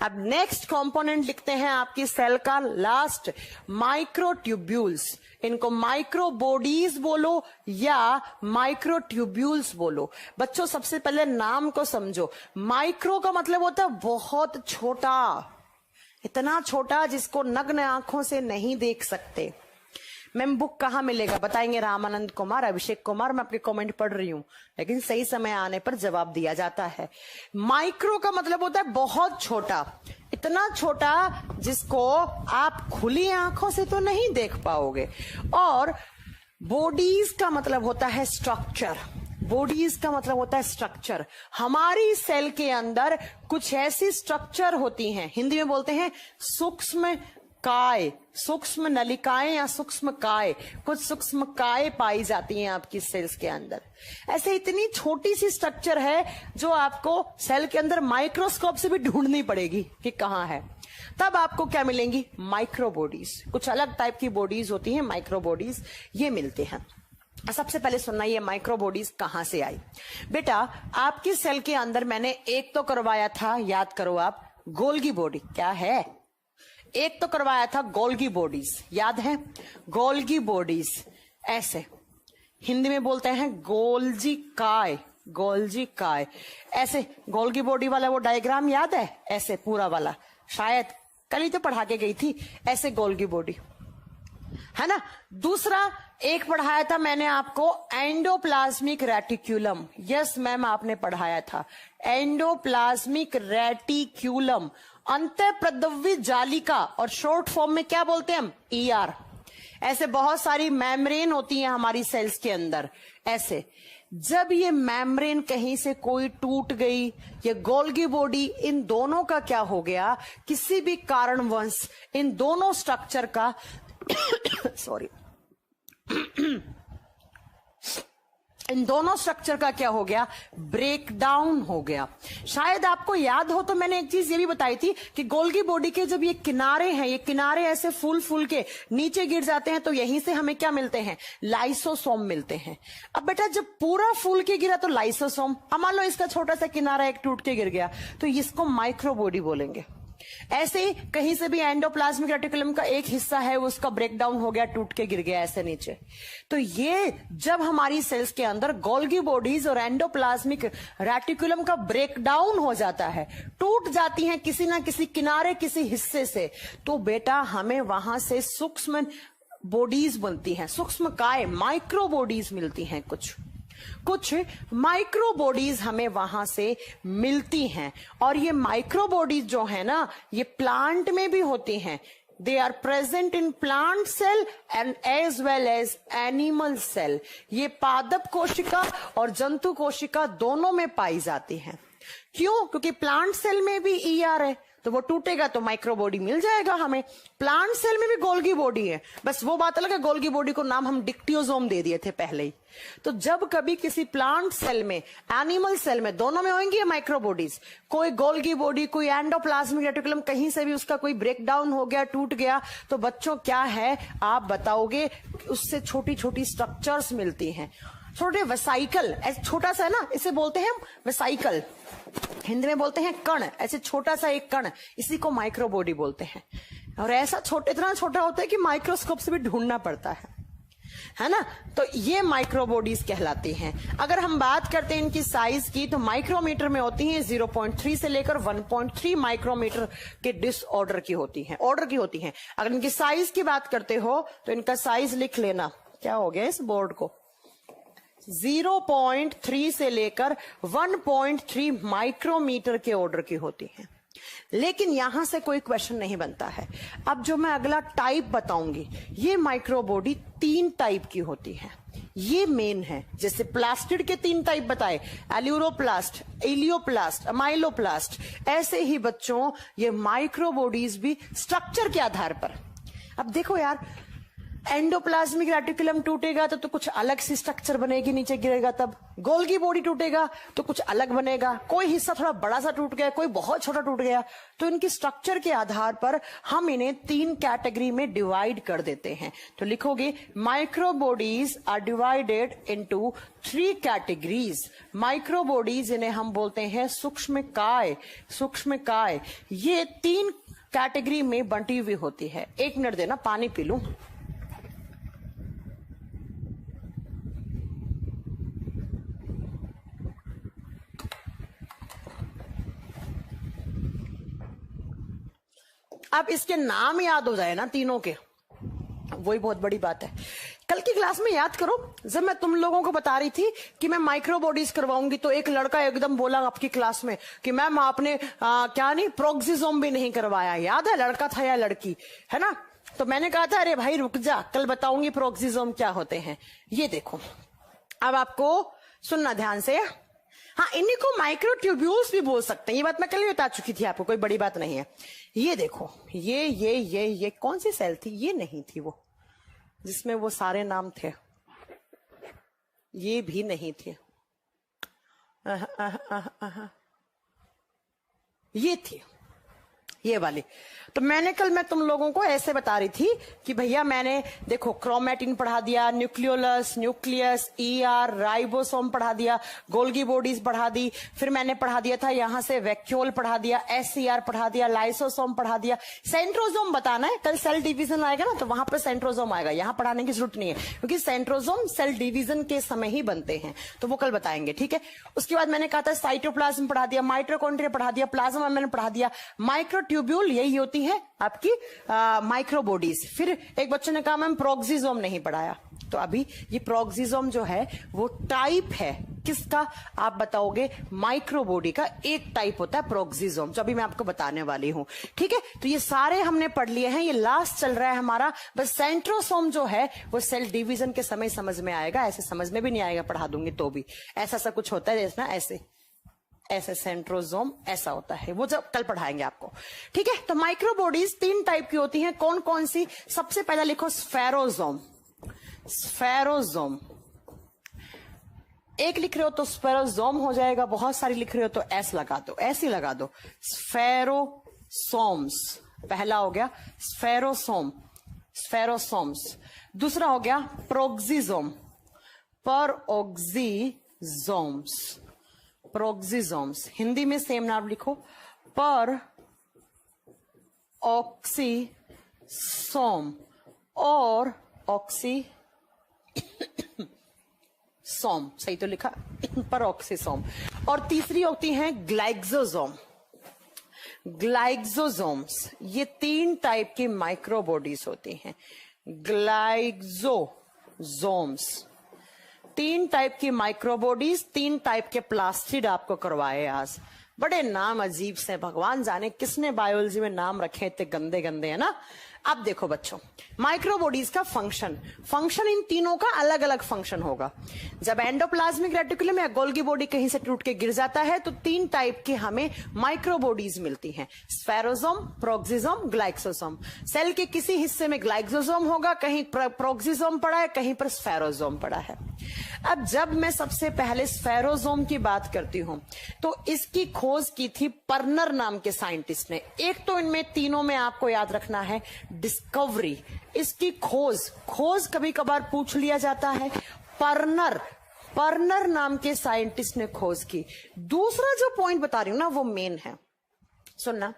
S1: अब नेक्स्ट कंपोनेंट लिखते हैं आपकी सेल का, लास्ट, माइक्रोट्यूब्यूल्स। इनको माइक्रोबॉडीज बोलो या माइक्रोट्यूब्यूल्स बोलो। बच्चों सबसे पहले नाम को समझो। माइक्रो का मतलब होता है बहुत छोटा, इतना छोटा जिसको नग्न आंखों से नहीं देख सकते। मैम बुक कहाँ मिलेगा बताएंगे रामानंद कुमार, अभिषेक कुमार, मैं आपके कमेंट पढ़ रही हूं, लेकिन सही समय आने पर जवाब दिया जाता है। माइक्रो का मतलब होता है बहुत छोटा, इतना छोटा जिसको आप खुली आंखों से तो नहीं देख पाओगे। और बॉडीज का मतलब होता है स्ट्रक्चर, बॉडीज का मतलब होता है स्ट्रक्चर। हमारी सेल के अंदर कुछ ऐसी स्ट्रक्चर होती हैं, हिंदी में बोलते हैं सूक्ष्म काय, सूक्ष्म नलिकाएं या सूक्ष्म काय, कुछ सूक्ष्म काय पाई जाती हैं आपकी सेल्स के अंदर। ऐसे इतनी छोटी सी स्ट्रक्चर है जो आपको सेल के अंदर माइक्रोस्कोप से भी ढूंढनी पड़ेगी कि कहां है, तब आपको क्या मिलेंगी, माइक्रोबॉडीज। कुछ अलग टाइप की बॉडीज होती हैं माइक्रोबॉडीज, ये मिलते हैं। सबसे पहले सुनना, ये माइक्रोबॉडीज कहां से आई। बेटा आपकी सेल के अंदर मैंने एक तो करवाया था, याद करो आप, गोल्गी बॉडी। क्या है, एक तो करवाया था गोल्गी बॉडीज, याद है, गोल्गी बॉडीज। ऐसे हिंदी में बोलते हैं गोल्जी काय, गोल्जी काय। ऐसे गोल्गी बॉडी वाला वो डायग्राम याद है, ऐसे पूरा वाला, शायद कल ही तो पढ़ा के गई थी, ऐसे गोल्गी बॉडी है ना। दूसरा एक पढ़ाया था मैंने आपको एंडोप्लाज्मिक रेटिक्यूलम। यस मैम आपने पढ़ाया था एंडोप्लाज्मिक रेटिक्यूलम, अंतःप्रद्रव्य जालिका, और शॉर्ट फॉर्म में क्या बोलते हैं हम, ER। ऐसे बहुत सारी मेम्ब्रेन होती हैं हमारी सेल्स के अंदर। ऐसे जब ये मेम्ब्रेन कहीं से कोई टूट गई, ये गोल्गी बॉडी, इन दोनों का क्या हो गया, किसी भी कारणवश इन दोनों स्ट्रक्चर का सॉरी इन दोनों स्ट्रक्चर का क्या हो गया, ब्रेकडाउन हो गया। शायद आपको याद हो तो मैंने एक चीज ये भी बताई थी कि गोल्गी बॉडी के जब ये किनारे हैं, ये किनारे ऐसे फूल के नीचे गिर जाते हैं तो यहीं से हमें क्या मिलते हैं, लाइसोसोम मिलते हैं। अब बेटा जब पूरा फूल के गिरा तो लाइसोसोम, अब मान लो इसका छोटा सा किनारा एक टूट के गिर गया तो इसको माइक्रोबॉडी बोलेंगे। ऐसे ही कहीं से भी एंडोप्लाज्मिक रेटिकुलम का एक हिस्सा है उसका ब्रेकडाउन हो गया, टूट के गिर गया ऐसे नीचे, तो ये जब हमारी सेल्स के अंदर गोल्गी बॉडीज और एंडोप्लाज्मिक रेटिकुलम का ब्रेकडाउन हो जाता है, टूट जाती हैं किसी ना किसी किनारे, किसी हिस्से से, तो बेटा हमें वहां से सूक्ष्म बॉडीज बनती हैं, सूक्ष्म काय, माइक्रो बॉडीज मिलती हैं। कुछ माइक्रो बॉडीज हमें वहां से मिलती हैं। और ये माइक्रो बॉडीज जो है ना, ये प्लांट में भी होती हैं। They are present in plant cell and as well as animal cell. ये पादप कोशिका और जंतु कोशिका दोनों में पाई जाती हैं। क्यों? क्योंकि प्लांट सेल में भी ER है, तो वो टूटेगा तो माइक्रो बॉडी मिल जाएगा हमें। प्लांट सेल में भी गोल्गी बॉडी है, बस वो बात अलग है, गोल्गी बॉडी को नाम हम डिक्टियोसोम दे दिए थे पहले ही। तो जब कभी किसी प्लांट सेल में, एनिमल सेल में, दोनों में होंगी ये माइक्रो बॉडीज, कोई गोल्गी बॉडी, कोई एंडोप्लाज्मिक रेटिकुलम, कहीं से भी उसका कोई ब्रेकडाउन हो गया, टूट गया, तो बच्चों क्या है आप बताओगे, उससे छोटी छोटी स्ट्रक्चर्स मिलती हैं, छोटे वेसाइकल, ऐसे छोटा सा है ना, इसे बोलते हैं हम वेसाइकल, हिंदी में बोलते हैं कण, ऐसे छोटा सा एक कण, इसी को माइक्रो बॉडी बोलते हैं। और ऐसा छोटा, इतना छोटा होता है कि माइक्रोस्कोप से भी ढूंढना पड़ता है ना। तो ये माइक्रो बॉडीज कहलाती हैं। अगर हम बात करते हैं इनकी साइज की, तो माइक्रोमीटर में होती हैं 0.3 से लेकर 1.3 माइक्रोमीटर के डिसऑर्डर की होती हैं, ऑर्डर की होती हैं। अगर इनकी साइज की बात करते हो तो इनका साइज लिख लेना, क्या हो गया इस बोर्ड को, 0.3 से लेकर 1.3 माइक्रोमीटर के ऑर्डर की होती हैं। लेकिन यहां से कोई क्वेश्चन नहीं बनता है। अब जो मैं अगला टाइप बताऊंगी, ये माइक्रो बॉडी 3 टाइप की होती है, ये मेन है। जैसे प्लास्टिड के 3 टाइप बताए, एल्यूरोप्लास्ट, इलियोप्लास्ट, अमाइलोप्लास्ट, ऐसे ही बच्चों ये माइक्रो बॉडीज भी स्ट्रक्चर के आधार पर। अब देखो यार, एंडोप्लाज्मिक रेटिकुलम टूटेगा तो कुछ अलग सी स्ट्रक्चर बनेगी, नीचे गिरेगा तब। गोल्गी बॉडी टूटेगा तो कुछ अलग बनेगा। कोई हिस्सा थोड़ा बड़ा सा टूट गया, कोई बहुत छोटा टूट गया, तो इनकी स्ट्रक्चर के आधार पर हम इन्हें 3 कैटेगरी में डिवाइड कर देते हैं। तो लिखोगे micro bodies are divided into 3 categories. Micro bodies इन्हें हम बोलते हैं सूक्ष्मकाय। सूक्ष्मकाय ये 3 कैटेगरी में बंटी हुई होती है। 1 मिनट देना, पानी पी लूं। अब इसके नाम याद हो जाए ना तीनों के, वही बहुत बड़ी बात है। कल की क्लास में याद करो, जब मैं तुम लोगों को बता रही थी कि मैं माइक्रो बॉडीज करवाऊंगी, तो एक लड़का एकदम बोला आपकी क्लास में कि मैम आपने क्या नहीं प्रोक्सिजोम भी नहीं करवाया। याद है लड़का था या लड़की, है ना? तो मैंने कहा था अरे भाई रुक जा, कल बताऊंगी प्रोक्सिजोम क्या होते हैं। ये देखो, अब आपको सुनना ध्यान से। हाँ, इन्हीं को माइक्रोट्यूब्यूल्स भी बोल सकते हैं, ये बात मैं कल ही बता चुकी थी आपको, कोई बड़ी बात नहीं है। ये देखो, ये कौन सी सेल थी? ये नहीं थी वो जिसमें वो सारे नाम थे, ये भी नहीं थे, ये थी, ये वाली। तो मैं तुम लोगों को ऐसे बता रही थी कि भैया मैंने देखो क्रोमैटिन पढ़ा दिया, न्यूक्लियोलस, न्यूक्लियस, ईआर, राइबोसोम पढ़ा दिया, गोल्गी बॉडीज पढ़ा दी, फिर मैंने पढ़ा दिया था यहां से वैक्यूल पढ़ा दिया, एससीआर पढ़ा दिया, लाइसोसोम पढ़ा दिया। सेंट्रोजोम बताना है, कल सेल डिवीजन आएगा ना तो वहां पर सेंट्रोजोम आएगा, यहां पढ़ाने की जरूरत नहीं है क्योंकि सेंट्रोजोम सेल डिवीजन के समय ही बनते हैं, तो वो कल बताएंगे, ठीक है। उसके बाद मैंने कहा था साइटोप्लाज्म पढ़ा दिया, माइटोकॉन्ड्रिया पढ़ा दिया, प्लाज्मा मैंने पढ़ा दिया, माइक्रोट्यूब्यूल यही होती है आपकी माइक्रो बॉडीज। फिर एक बच्चे ने कहा मैम प्रोक्सिजोम नहीं पढ़ाया, तो अभी ये प्रोक्सिजोम जो है वो टाइप है किसका? आप बताओगे माइक्रो बॉडी का एक टाइप होता है प्रोक्सिजोम, जो अभी मैं आपको बताने वाली हूं, ठीक है। तो ये सारे हमने पढ़ लिए हैं, ये लास्ट चल रहा है हमारा। बस सेंट्रोसोम जो है वो सेल डिवीजन के समय समझ में आएगा, ऐसे समझ में भी नहीं आएगा पढ़ा दूंगी तो भी। ऐसा सा कुछ होता है जैसे ना, ऐसे सेंट्रोसोम ऐसा होता है, वो जब कल पढ़ाएंगे आपको, ठीक है। तो माइक्रो बॉडीज 3 टाइप की होती हैं, कौन कौन सी? सबसे पहला लिखो स्फेरोसोम। स्फेरोसोम एक लिख रहे हो तो स्फेरोसोम हो जाएगा, बहुत सारी लिख रहे हो तो एस लगा दो, ऐसी लगा दो। स्फेरोसोम्स पहला हो गया, स्फेरोसोम, स्फेरोसोम्स। दूसरा हो गया प्रोक्सिजोम, प्रोक्सिजोम्स, प्रोक्सिजोम्स। हिंदी में सेम नाम लिखो, पर ऑक्सीसोम और ऑक्सी सोम, सही तो लिखा, पर ऑक्सीसोम। और तीसरी होती है ग्लाइक्सोसोम। ग्लाइक्सोसोम्स ये 3 टाइप की माइक्रो बॉडीज होती हैं। ग्लाइक्सोसोम्स 3 टाइप की माइक्रो बॉडीज, 3 टाइप के प्लास्टिड आपको करवाए आज। बड़े नाम अजीब से, भगवान जाने किसने बायोलॉजी में नाम रखे, इतने गंदे गंदे, है ना। अब देखो बच्चों, माइक्रो बॉडीज का फंक्शन इन तीनों का अलग अलग फंक्शन होगा। जब एंडोप्लाज्मिक रेटिकुलम या गोल्गी बॉडी कहीं से टूट के गिर जाता है तो 3 टाइप की हमें माइक्रो बॉडीज मिलती हैं, स्फेरोसोम, प्रोक्सिसोम, ग्लाइक्सोसोम। सेल के किसी हिस्से में ग्लाइक्सोसोम होगा, कहीं प्रोक्सिसोम पड़ा है, कहीं पर स्फेरोसोम पड़ा है। अब जब मैं सबसे पहले स्फेरोसोम की बात करती हूं तो इसकी खोज की थी पर्नर नाम के साइंटिस्ट ने। एक तो इनमें तीनों में आपको याद रखना है डिस्कवरी, इसकी खोज कभी कभार पूछ लिया जाता है। पर्नर नाम के साइंटिस्ट ने खोज की। दूसरा जो पॉइंट बता रही हूं ना वो मेन है, सुनना,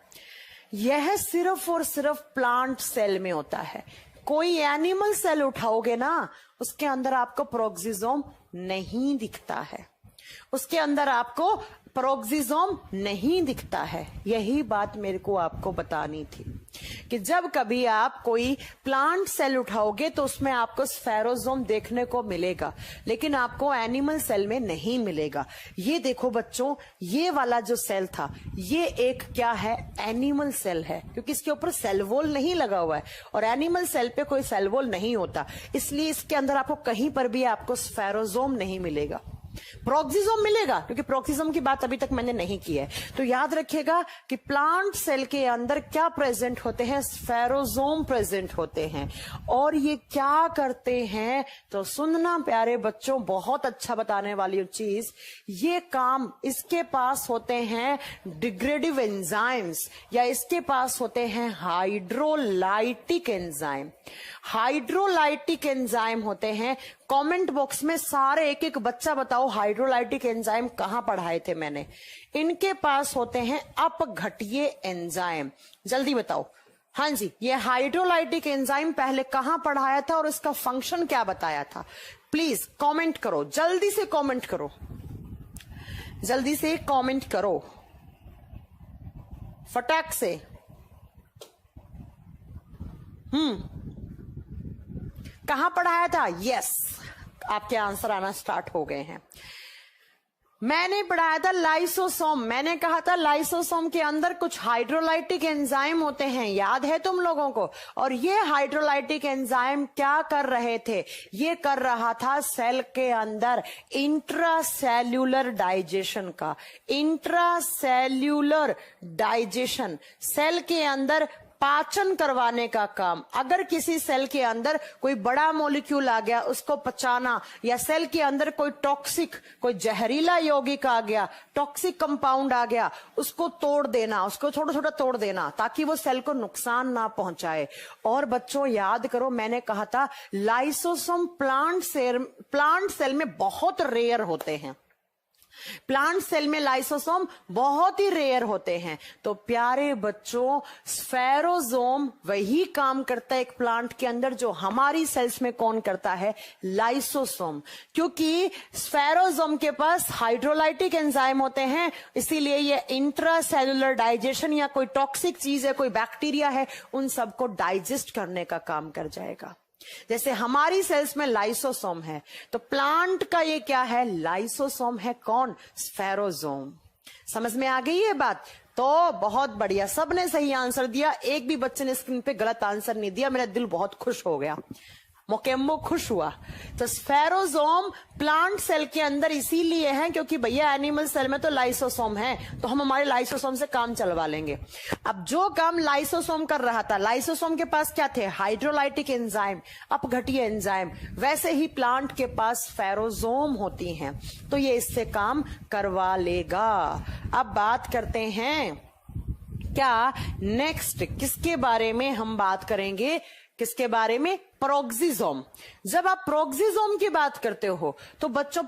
S1: यह सिर्फ और सिर्फ प्लांट सेल में होता है। कोई एनिमल सेल उठाओगे ना उसके अंदर आपको प्रोक्सिसोम नहीं दिखता है, उसके अंदर आपको प्रोक्सिसोम नहीं दिखता है। यही बात मेरे को आपको बतानी थी कि जब कभी आप कोई प्लांट सेल उठाओगे तो उसमें आपको स्फेरोसोम देखने को मिलेगा, लेकिन आपको एनिमल सेल में नहीं मिलेगा। ये देखो बच्चों, ये वाला जो सेल था ये एक क्या है? एनिमल सेल है, क्योंकि इसके ऊपर सेल वॉल नहीं लगा हुआ है और एनिमल सेल पे कोई सेल वॉल नहीं होता, इसलिए इसके अंदर आपको कहीं पर भी आपको स्फेरोसोम नहीं मिलेगा। प्रोक्सिसोम मिलेगा, क्योंकि प्रोक्सिसोम की बात अभी तक मैंने नहीं की है। तो याद रखिएगा कि प्लांट सेल के अंदर क्या प्रेजेंट होते हैं, स्फेरोसोम प्रेजेंट होते हैं। और ये क्या करते हैं, तो सुनना प्यारे बच्चों, बहुत अच्छा बताने वाली चीज, ये काम इसके पास होते हैं डिग्रेडिव एंजाइम्स, या इसके पास होते हैं हाइड्रोलाइटिक एंजाइम। हाइड्रोलाइटिक एंजाइम होते हैं। कमेंट बॉक्स में सारे एक एक बच्चा बताओ हाइड्रोलाइटिक एंजाइम कहां पढ़ाए थे मैंने। इनके पास होते हैं अपघट्य एंजाइम, जल्दी बताओ। हाँ जी, ये हाइड्रोलाइटिक एंजाइम पहले कहां पढ़ाया था और इसका फंक्शन क्या बताया था? प्लीज कमेंट करो, जल्दी से कमेंट करो, जल्दी से कमेंट करो, फटाक से। कहां पढ़ाया था? यस, आपके आंसर आना स्टार्ट हो गए हैं। मैंने पढ़ाया था लाइसोसोम। मैंने कहा था लाइसोसोम के अंदर कुछ हाइड्रोलाइटिक एंजाइम होते हैं, याद है तुम लोगों को? और ये हाइड्रोलाइटिक एंजाइम क्या कर रहे थे? ये कर रहा था सेल के अंदर इंट्रासेल्यूलर डाइजेशन का। इंट्रासेल्यूलर डाइजेशन, सेल के अंदर पाचन करवाने का काम। अगर किसी सेल के अंदर कोई बड़ा मॉलिक्यूल आ गया, उसको पचाना, या सेल के अंदर कोई टॉक्सिक, कोई जहरीला यौगिक आ गया, टॉक्सिक कंपाउंड आ गया, उसको तोड़ देना, उसको छोटा छोटा तोड़ देना ताकि वो सेल को नुकसान ना पहुंचाए। और बच्चों याद करो, मैंने कहा था लाइसोसोम प्लांट सेल में बहुत रेयर होते हैं। प्लांट सेल में लाइसोसोम बहुत ही रेयर होते हैं। तो प्यारे बच्चों, स्फेरोसोम वही काम करता है एक प्लांट के अंदर जो हमारी सेल्स में कौन करता है? लाइसोसोम। क्योंकि स्फेरोसोम के पास हाइड्रोलाइटिक एंजाइम होते हैं, इसीलिए ये इंट्रासेल्युलर डाइजेशन, या कोई टॉक्सिक चीज है, कोई बैक्टीरिया है, उन सबको डाइजेस्ट करने का काम कर जाएगा। जैसे हमारी सेल्स में लाइसोसोम है, तो प्लांट का ये क्या है? लाइसोसोम है। कौन? स्फेरोसोम। समझ में आ गई ये बात? तो बहुत बढ़िया, सबने सही आंसर दिया। एक भी बच्चे ने स्क्रीन पे गलत आंसर नहीं दिया। मेरा दिल बहुत खुश हो गया, मोकेम्बो खुश हुआ। तो स्फेरोसोम प्लांट सेल के अंदर इसीलिए है क्योंकि भैया एनिमल सेल में तो लाइसोसोम है, तो हम हमारे लाइसोसोम से काम चलवा लेंगे। अब जो काम लाइसोसोम कर रहा था, लाइसोसोम के पास क्या थे? हाइड्रोलाइटिक एंजाइम, अपघट्य एंजाइम। वैसे ही प्लांट के पास स्फेरोसोम होती हैं, तो ये इससे काम करवा लेगा। अब बात करते हैं क्या नेक्स्ट किसके बारे में हम बात करेंगे? किसके बारे में? प्रोक्सिसोम। जब आप प्रोक्सिसोम की बात करते हो तो बच्चों,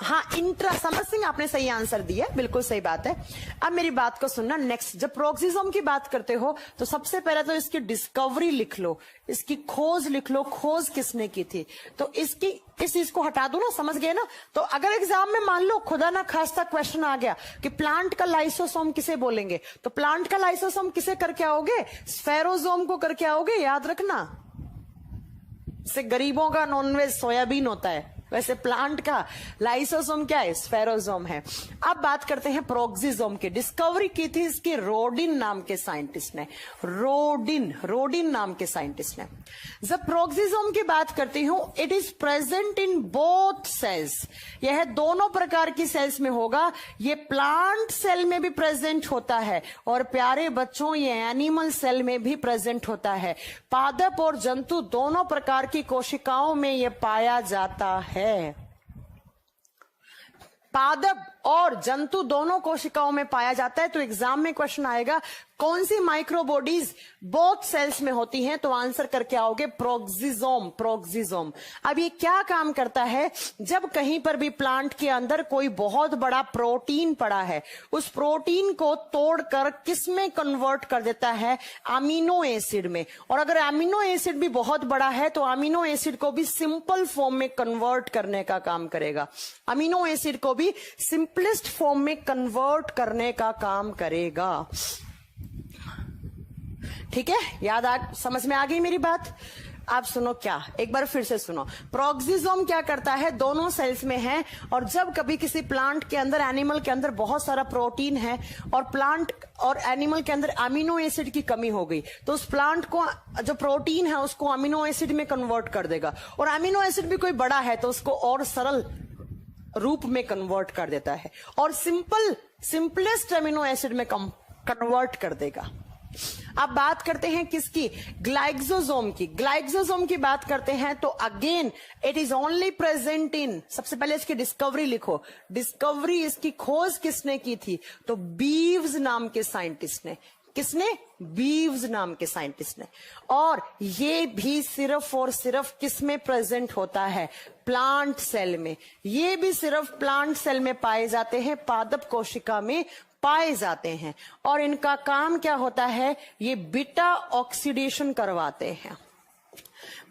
S1: हाँ, समझ सिंह आपने सही आंसर दिया, बिल्कुल सही बात है। अब मेरी बात को सुनना। नेक्स्ट, जब प्रोक्सिसोम की बात करते हो तो सबसे पहले तो इसकी डिस्कवरी लिख लो, इसकी खोज लिख लो। खोज किसने की थी? तो इस चीज को हटा दो ना, समझ गए ना? तो अगर एग्जाम में मान लो खुदा ना खास्ता क्वेश्चन आ गया कि प्लांट का लाइसोसोम किसे बोलेंगे, तो प्लांट का लाइसोसोम किसे करके आओगे? स्फेरोसोम को करके आओगे, याद रखना। से गरीबों का नॉनवेज सोयाबीन होता है, वैसे प्लांट का लाइसोसोम क्या है? स्फेरोसोम है। अब बात करते हैं प्रोक्सिसोम की। डिस्कवरी की थी इसकी रोडिन नाम के साइंटिस्ट ने। रोडिन नाम के साइंटिस्ट ने। जब प्रोक्सिसोम की बात करती हूं, it is present in both cells. यह दोनों प्रकार की सेल्स में होगा। ये प्लांट सेल में भी प्रेजेंट होता है, और प्यारे बच्चों ये एनिमल सेल में भी प्रेजेंट होता है। पादप और जंतु दोनों प्रकार की कोशिकाओं में यह पाया जाता है। पादप और जंतु दोनों कोशिकाओं में पाया जाता है। तो एग्जाम में क्वेश्चन आएगा कौन सी माइक्रोबॉडीज बोथ सेल्स में होती हैं, तो आंसर करके आओगे प्रोक्सिसोम। अब ये क्या काम करता है? जब कहीं पर भी प्लांट के अंदर कोई बहुत बड़ा प्रोटीन पड़ा है, उस प्रोटीन को तोड़कर किस में कन्वर्ट कर देता है? अमीनो एसिड में। और अगर अमीनो एसिड भी बहुत बड़ा है तो अमीनो एसिड को भी सिंपल फॉर्म में कन्वर्ट करने का काम करेगा। अमीनो एसिड को भी सिंपलेस्ट फॉर्म में कन्वर्ट करने का काम करेगा। ठीक है, समझ में आ गई मेरी बात? आप सुनो, क्या एक बार फिर से सुनो। प्रोक्सिसोम क्या करता है? दोनों सेल्स में है, और जब कभी किसी प्लांट के अंदर, एनिमल के अंदर बहुत सारा प्रोटीन है और प्लांट और एनिमल के अंदर अमीनो एसिड की कमी हो गई, तो उस प्लांट को जो प्रोटीन है उसको अमीनो एसिड में कन्वर्ट कर देगा। और अमीनो एसिड भी कोई बड़ा है तो उसको और सरल रूप में कन्वर्ट कर देता है और सिंपलेस्ट अमीनो एसिड में कन्वर्ट कर देगा। अब बात करते हैं किसकी, ग्लाइक्सोसोम की। ग्लाइक्सोसोम की बात करते हैं तो again it is only present in, सबसे पहले इसकी डिस्कवरी लिखो, डिस्कवरी इसकी खोज किसने की थी, तो बीव्स नाम के साइंटिस्ट ने। किसने, बीव्स नाम के साइंटिस्ट ने। और ये भी सिर्फ और सिर्फ किस में प्रेजेंट होता है, प्लांट सेल में। ये भी सिर्फ प्लांट सेल में पाए जाते हैं, पादप कोशिका में पाए जाते हैं। और इनका काम क्या होता है, ये बीटा ऑक्सीडेशन करवाते हैं।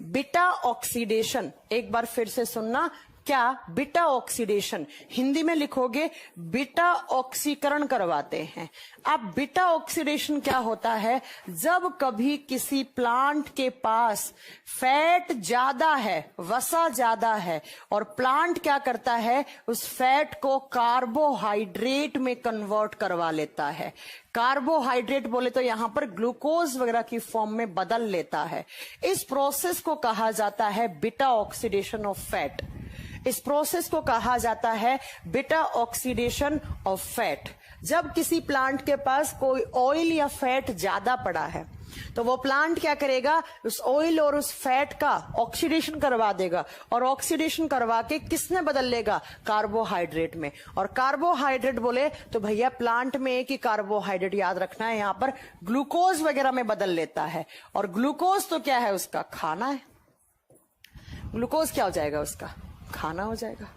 S1: बीटा ऑक्सीडेशन, एक बार फिर से सुनना, क्या, बीटा ऑक्सीडेशन, हिंदी में लिखोगे बीटा ऑक्सीकरण करवाते हैं। अब बीटा ऑक्सीडेशन क्या होता है, जब कभी किसी प्लांट के पास फैट ज्यादा है, वसा ज्यादा है, और प्लांट क्या करता है, उस फैट को कार्बोहाइड्रेट में कन्वर्ट करवा लेता है। कार्बोहाइड्रेट बोले तो यहां पर ग्लूकोज वगैरह की फॉर्म में बदल लेता है। इस प्रोसेस को कहा जाता है बीटा ऑक्सीडेशन ऑफ फैट। इस प्रोसेस को कहा जाता है बीटा ऑक्सीडेशन ऑफ फैट। जब किसी प्लांट के पास कोई ऑयल या फैट ज्यादा पड़ा है तो वो प्लांट क्या करेगा, उस ऑयल और उस फैट का ऑक्सीडेशन करवा देगा, और ऑक्सीडेशन करवा के किस में बदल लेगा, कार्बोहाइड्रेट में। और कार्बोहाइड्रेट बोले तो भैया प्लांट में एक ही कार्बोहाइड्रेट याद रखना है, यहां पर ग्लूकोज वगैरह में बदल लेता है। और ग्लूकोज तो क्या है, उसका खाना है। ग्लूकोज क्या हो जाएगा, उसका खाना हो जाएगा,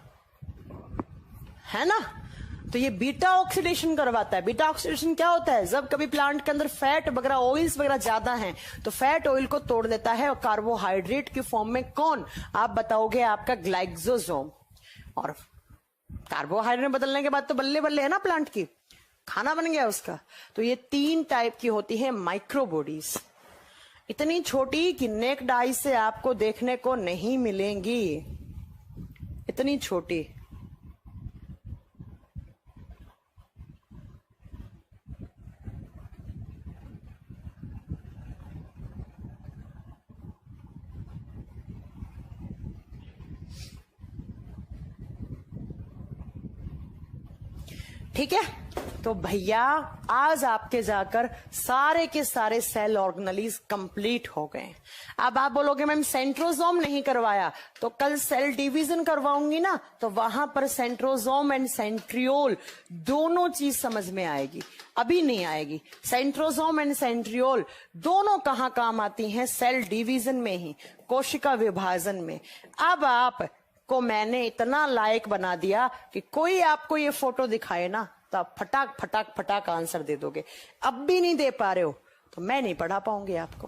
S1: है ना। तो ये बीटा ऑक्सीडेशन करवाता है। बीटा ऑक्सीडेशन क्या होता है, जब कभी प्लांट के अंदर फैट वगैरह, ऑयल्स वगैरह ज्यादा हैं तो फैट ऑयल को तोड़ देता है और कार्बोहाइड्रेट की फॉर्म में, कौन, आप बताओगे, आपका ग्लाइक्सोसोम। और कार्बोहाइड्रेट बदलने के बाद तो बल्ले बल्ले है ना, प्लांट की खाना बन गया उसका। तो ये 3 टाइप की होती है माइक्रोबॉडीज, इतनी छोटी कि नेक्ड आई से आपको देखने को नहीं मिलेंगी, इतनी छोटी। ठीक है, तो भैया आज आपके जाकर सारे के सारे सेल ऑर्गेनलीज कंप्लीट हो गए। अब आप बोलोगे मैम सेंट्रोसोम नहीं करवाया, तो कल सेल डिवीजन करवाऊंगी ना, तो वहां पर सेंट्रोसोम एंड सेंट्रियोल दोनों चीज समझ में आएगी, अभी नहीं आएगी। सेंट्रोसोम एंड सेंट्रियोल दोनों कहां काम आती हैं, सेल डिवीजन में ही, कोशिका विभाजन में। अब आप को मैंने इतना लायक बना दिया कि कोई आपको ये फोटो दिखाए ना तो आप फटाक फटाक फटाक आंसर दे दोगे। अब भी नहीं दे पा रहे हो तो मैं नहीं पढ़ा पाऊंगी आपको।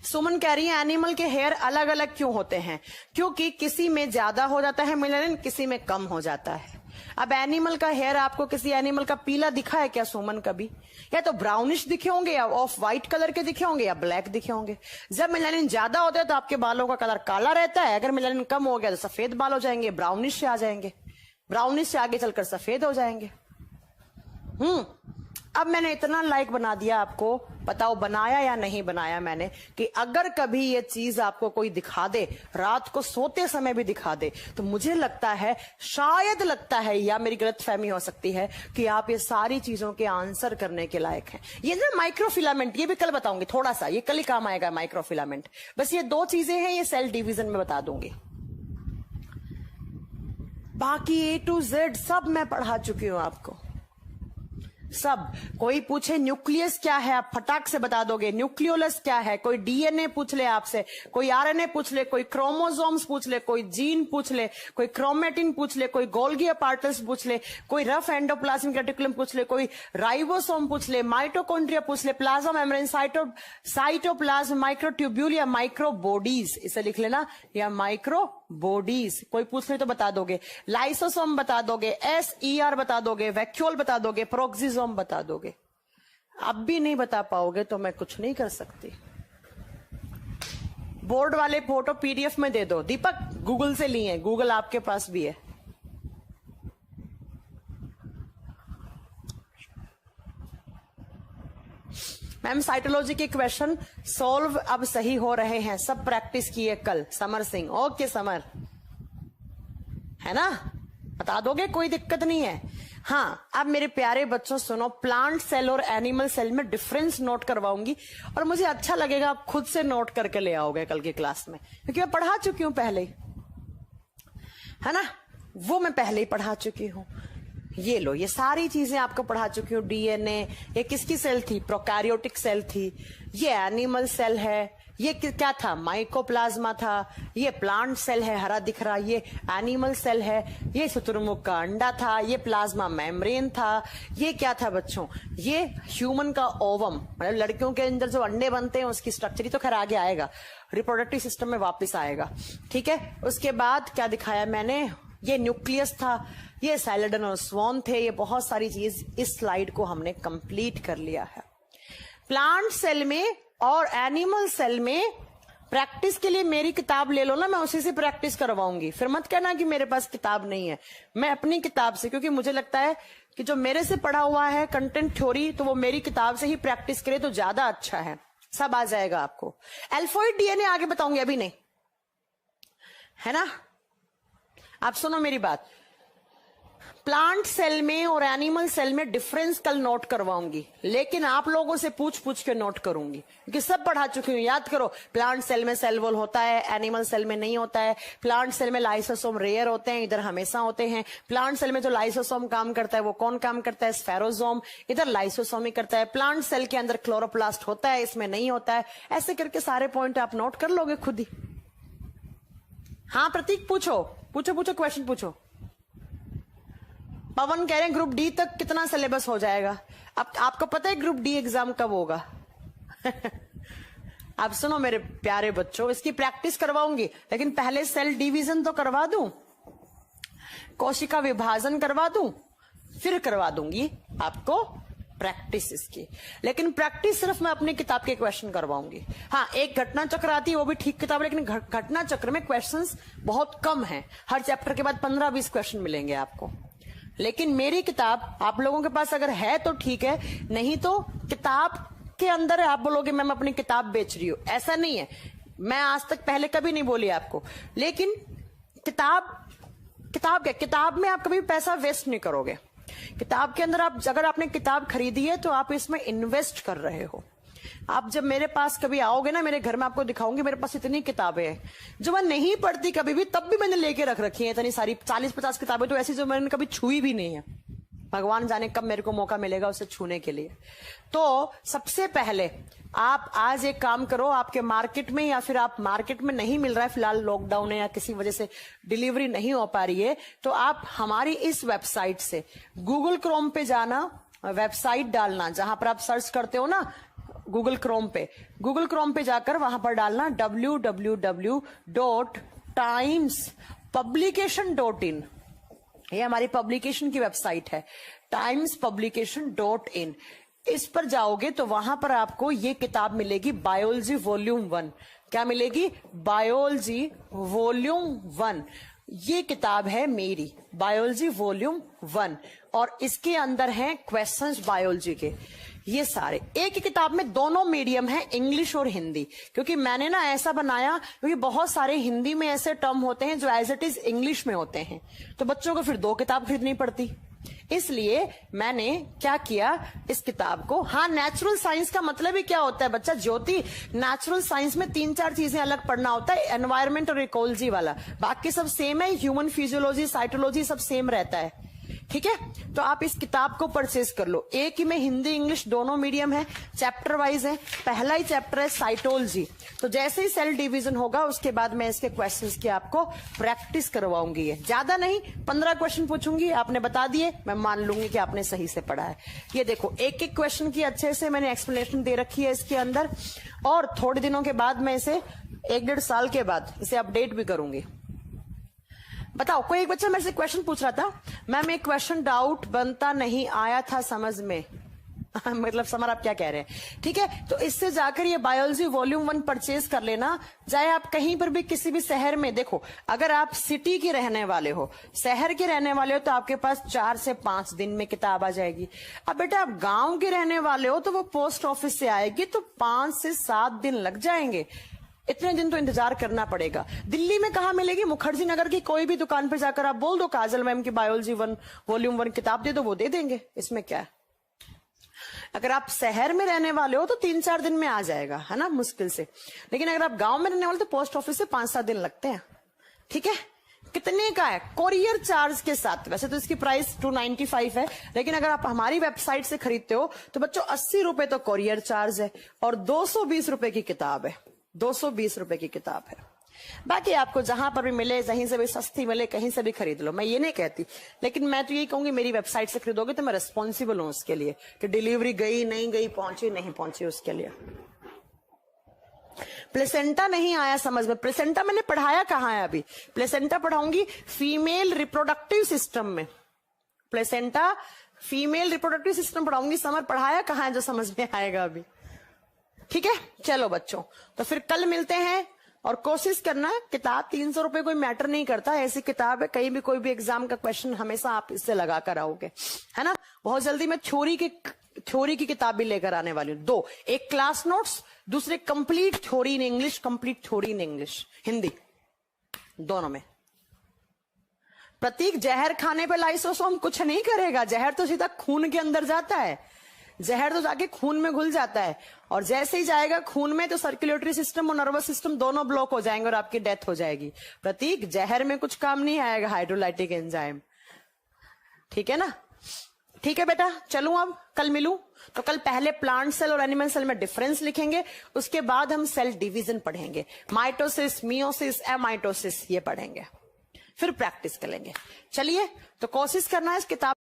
S1: सुमन कह रही है एनिमल के हेयर अलग अलग क्यों होते हैं, क्योंकि किसी में ज्यादा हो जाता है मेलानिन, किसी में कम हो जाता है। अब एनिमल का हेयर आपको किसी एनिमल का पीला दिखा है क्या सुमन कभी, या तो ब्राउनिश दिखे होंगे, या ऑफ व्हाइट कलर के दिखे होंगे, या ब्लैक दिखे होंगे। जब मेलानिन ज्यादा होता है तो आपके बालों का कलर काला रहता है, अगर मेलानिन कम हो गया तो सफेद बाल हो जाएंगे, ब्राउनिश से आ जाएंगे, ब्राउनिश से आगे चलकर सफेद हो जाएंगे। अब मैंने इतना लाइक बना दिया आपको, बताओ बनाया या नहीं बनाया मैंने, कि अगर कभी ये चीज आपको कोई दिखा दे, रात को सोते समय भी दिखा दे, तो मुझे लगता है, शायद लगता है, या मेरी गलतफहमी हो सकती है कि आप ये सारी चीजों के आंसर करने के लायक हैं। ये ना माइक्रोफिलामेंट, ये भी कल बताऊंगी थोड़ा सा, ये कल ही काम आएगा माइक्रोफिलामेंट। बस ये 2 चीजें हैं, ये सेल डिवीजन में बता दूंगी, बाकी A to Z सब मैं पढ़ा चुकी हूं आपको, सब। कोई पूछे न्यूक्लियस क्या है, आप फटाक से बता दोगे। न्यूक्लियोलस क्या है, कोई डीएनए पूछ ले आपसे, कोई आरएनए पूछ ले, कोई क्रोमोसोम्स पूछ ले, कोई जीन पूछ ले, कोई क्रोमेटिन पूछ ले, कोई गोल्गी अपार्टस पूछ ले, कोई रफ एंडोप्लाज्मिक रेटिकुलम पूछ ले, कोई राइबोसोम पूछ ले, माइटोकॉन्ड्रिया पूछ ले, प्लाज्मा मेम्ब्रेन, साइटोप्लाज्म, माइक्रोट्यूब्यूल या माइक्रोबॉडीज, इसे लिख लेना, या माइक्रोबॉडीज। कोई पूछ ले तो बता दोगे, लाइसोसोम बता दोगे, SER बता दोगे, वैक्यूल बता दोगे, प्रोक्सिसोम बता दोगे। अब भी नहीं बता पाओगे तो मैं कुछ नहीं कर सकती। बोर्ड वाले फोटो PDF में दे दो दीपक, गूगल से लिए हैं, गूगल आपके पास भी है। मैम साइटोलॉजी के क्वेश्चन सॉल्व अब सही हो रहे हैं, सब प्रैक्टिस किए कल। Samar Singh, okay summer. है ना? बता दोगे, कोई दिक्कत नहीं है। हाँ, अब मेरे प्यारे बच्चों सुनो, प्लांट सेल और एनिमल सेल में डिफरेंस नोट करवाऊंगी और मुझे अच्छा लगेगा आप खुद से नोट करके ले आओगे कल की क्लास में, क्योंकि मैं पढ़ा चुकी हूं पहले ही, है ना? वो मैं पहले ही पढ़ा चुकी हूं। ये लो, ये सारी चीजें आपको पढ़ा चुकी हूँ। डीएनए, ये किसकी सेल थी? प्रोकैरियोटिक सेल थी। ये एनिमल सेल है। ये क्या था? माइकोप्लाज्मा था। ये प्लांट सेल है, हरा दिख रहा, ये एनिमल सेल है। ये शुतुरमुर्ग का अंडा था। ये प्लाज्मा मेम्ब्रेन था। ये क्या था बच्चों? ये ह्यूमन का ओवम, मतलब लड़कियों के अंदर जो अंडे बनते हैं उसकी स्ट्रक्चर, ही तो खैर आगे आएगा, रिप्रोडक्टिव सिस्टम में वापस आएगा। ठीक है, उसके बाद क्या दिखाया मैंने? ये न्यूक्लियस था। ये साइलोडन और स्वॉन थे। ये बहुत सारी चीज, इस स्लाइड को हमने कंप्लीट कर लिया है। प्लांट सेल में और एनिमल सेल में प्रैक्टिस के लिए मेरी किताब ले लो ना, मैं उसी से प्रैक्टिस करवाऊंगी। फिर मत कहना कि मेरे पास किताब नहीं है। मैं अपनी किताब से, क्योंकि मुझे लगता है कि जो मेरे से पढ़ा हुआ है कंटेंट थ्योरी, तो वो मेरी किताब से ही प्रैक्टिस करे तो ज्यादा अच्छा है। सब आ जाएगा आपको। एल्फोइड डीएनए आगे बताऊंगी, अभी नहीं, है ना? आप सुनो मेरी बात। प्लांट सेल में और एनिमल सेल में डिफरेंस कल नोट करवाऊंगी, लेकिन आप लोगों से पूछ पूछ के नोट करूंगी, क्योंकि सब पढ़ा चुकी हूं। याद करो, प्लांट सेल में सेल वॉल होता है, एनिमल सेल में नहीं होता है। प्लांट सेल में लाइसोसोम रेयर होते हैं, इधर हमेशा होते हैं। प्लांट सेल में जो लाइसोसोम काम करता है वो कौन काम करता है? स्फेरोसोम। इधर लाइसोसोम ही करता है। प्लांट सेल के अंदर क्लोरोप्लास्ट होता है, इसमें नहीं होता है। ऐसे करके सारे पॉइंट आप नोट कर लोगे खुद ही। हाँ प्रतीक, पूछो पूछो पूछो, क्वेश्चन पूछो। पवन कह रहे हैं ग्रुप डी तक कितना सिलेबस हो जाएगा? अब आपको पता है ग्रुप डी एग्जाम कब होगा? आप सुनो मेरे प्यारे बच्चों, इसकी प्रैक्टिस करवाऊंगी, लेकिन पहले सेल डिवीजन तो करवा दूं, कोशिका विभाजन करवा दूं, फिर करवा दूंगी आपको प्रैक्टिस इसकी। लेकिन प्रैक्टिस सिर्फ मैं अपनी किताब के क्वेश्चन करवाऊंगी। हाँ, एक घटना चक्र आती है, वो भी ठीक किताब, लेकिन घटना चक्र में क्वेश्चंस बहुत कम हैं। हर चैप्टर के बाद 15-20 क्वेश्चन मिलेंगे आपको। लेकिन मेरी किताब आप लोगों के पास अगर है तो ठीक है, नहीं तो किताब के अंदर आप बोलोगे मैम अपनी किताब बेच रही हूं, ऐसा नहीं है। मैं आज तक पहले कभी नहीं बोली आपको, लेकिन किताब में आप कभी पैसा वेस्ट नहीं करोगे। किताब के अंदर आप, अगर आपने किताब खरीदी है तो आप इसमें इन्वेस्ट कर रहे हो। आप जब मेरे पास कभी आओगे ना, मेरे घर में आपको दिखाऊंगी, मेरे पास इतनी किताबें हैं जो मैं नहीं पढ़ती कभी भी, तब भी मैंने लेके रख रखी है इतनी सारी, 40-50 किताबें तो ऐसी जो मैंने कभी छुई भी नहीं है। भगवान जाने कब मेरे को मौका मिलेगा उसे छूने के लिए। तो सबसे पहले आप आज एक काम करो, आपके मार्केट में, या फिर आप मार्केट में नहीं मिल रहा है फिलहाल, लॉकडाउन है या किसी वजह से डिलीवरी नहीं हो पा रही है, तो आप हमारी इस वेबसाइट से गूगल क्रोम पे जाना, वेबसाइट डालना, जहां पर आप सर्च करते हो ना गूगल क्रोम पे जाकर वहां पर डालना www.timespublication.in। ये हमारी पब्लिकेशन की वेबसाइट है, timespublication.in। इस पर जाओगे तो वहां पर आपको ये किताब मिलेगी, बायोलॉजी वॉल्यूम 1। क्या मिलेगी? Biology volume 1। ये किताब है मेरी, बायोलॉजी वॉल्यूम 1, और इसके अंदर हैं क्वेश्चंस बायोलॉजी के। ये सारे एक ही किताब में, दोनों मीडियम है, इंग्लिश और हिंदी। क्योंकि मैंने ना ऐसा बनाया, क्योंकि बहुत सारे हिंदी में ऐसे टर्म होते हैं जो एज इट इज इंग्लिश में होते हैं, तो बच्चों को फिर 2 किताब खरीदनी पड़ती। इसलिए मैंने क्या किया, इस किताब को, हाँ नेचुरल साइंस का मतलब ही क्या होता है बच्चा? ज्योति, नेचुरल साइंस में 3-4 चीजें अलग पढ़ना होता है, एनवायरमेंट और इकोलॉजी वाला, बाकी सब सेम है। ह्यूमन फिजियोलॉजी, साइटोलॉजी सब सेम रहता है। ठीक है, तो आप इस किताब को परचेज कर लो। एक ही में हिंदी इंग्लिश दोनों मीडियम है, चैप्टर वाइज है। पहला ही चैप्टर है साइटोलॉजी, तो जैसे ही सेल डिवीजन होगा उसके बाद मैं इसके क्वेश्चंस की आपको प्रैक्टिस करवाऊंगी। है ज्यादा नहीं, 15 क्वेश्चन पूछूंगी, आपने बता दिए, मैं मान लूंगी कि आपने सही से पढ़ा है। ये देखो, एक एक क्वेश्चन की अच्छे से मैंने एक्सप्लेनेशन दे रखी है इसके अंदर, और थोड़े दिनों के बाद मैं इसे 1-1.5 साल के बाद इसे अपडेट भी करूंगी। बताओ, कोई एक बच्चा मेरे से क्वेश्चन पूछ रहा था, मैम एक क्वेश्चन डाउट बनता नहीं आया था समझ में। मतलब समर आप क्या कह रहे हैं? ठीक है, तो इससे जाकर ये बायोलॉजी वॉल्यूम 1 परचेज कर लेना। चाहे आप कहीं पर भी किसी भी शहर में, देखो अगर आप सिटी के रहने वाले हो, शहर के रहने वाले हो, तो आपके पास 4 से 5 दिन में किताब आ जाएगी। अब बेटा आप गांव के रहने वाले हो तो वो पोस्ट ऑफिस से आएगी, तो 5 से 7 दिन लग जाएंगे। इतने दिन तो इंतजार करना पड़ेगा। दिल्ली में कहां मिलेगी? मुखर्जी नगर की कोई भी दुकान पर जाकर आप बोल दो काजल मैम की बायोलॉजी 1 वॉल्यूम 1 किताब दे दो, वो दे देंगे। इसमें क्या है? अगर आप शहर में रहने वाले हो तो 3-4 दिन में आ जाएगा, है ना, मुश्किल से। लेकिन अगर आप गांव में रहने वाले तो पोस्ट ऑफिस से 5-7 दिन लगते हैं। ठीक है, कितने का है? कोरियर चार्ज के साथ। वैसे तो इसकी प्राइस 295 है, लेकिन अगर आप हमारी वेबसाइट से खरीदते हो तो बच्चों 80 रुपए तो कोरियर चार्ज है और 220 रुपए की किताब है। 220 रुपए की किताब है। बाकी आपको जहां पर भी मिले, कहीं से भी सस्ती मिले, कहीं से भी खरीद लो, मैं ये नहीं कहती। लेकिन मैं तो यही कहूंगी मेरी वेबसाइट से खरीदोगे तो मैं रिस्पॉन्सिबल हूं उसके लिए कि डिलीवरी गई नहीं गई, पहुंची नहीं पहुंची, उसके लिए। प्लेसेंटा नहीं आया समझ में? प्लेसेंटा मैंने पढ़ाया कहाँ है अभी? प्लेसेंटा पढ़ाऊंगी फीमेल रिप्रोडक्टिव सिस्टम में। प्लेसेंटा फीमेल रिप्रोडक्टिव सिस्टम पढ़ाऊंगी। समर पढ़ाया कहाँ है जो समझ में आएगा अभी? ठीक है, चलो बच्चों, तो फिर कल मिलते हैं। और कोशिश करना, किताब 300 रुपए कोई मैटर नहीं करता। ऐसी किताब है, कहीं भी कोई भी एग्जाम का क्वेश्चन हमेशा आप इससे लगा कर आओगे, है ना। बहुत जल्दी मैं थ्योरी की किताब भी लेकर आने वाली हूँ। 2, एक क्लास नोट्स, दूसरे complete theory in English, complete theory in English, Hindi दोनों में। प्रतीक, जहर खाने पे लाइसोसोम कुछ नहीं करेगा। जहर तो सीधा खून के अंदर जाता है। जहर तो जाके खून में घुल जाता है, और जैसे ही जाएगा खून में तो सर्कुलेटरी सिस्टम और नर्वस सिस्टम दोनों ब्लॉक हो जाएंगे और आपकी डेथ हो जाएगी। प्रतीक, जहर में कुछ काम नहीं आएगा हाइड्रोलाइटिक एंजाइम। ठीक है ना? ठीक है बेटा, चलूं अब, कल मिलूं। तो कल पहले प्लांट सेल और एनिमल सेल में डिफरेंस लिखेंगे, उसके बाद हम सेल डिवीजन पढ़ेंगे। माइटोसिस, मियोसिस, एमाइटोसिस ये पढ़ेंगे, फिर प्रैक्टिस करेंगे। चलिए, तो कोशिश करना है इस किताब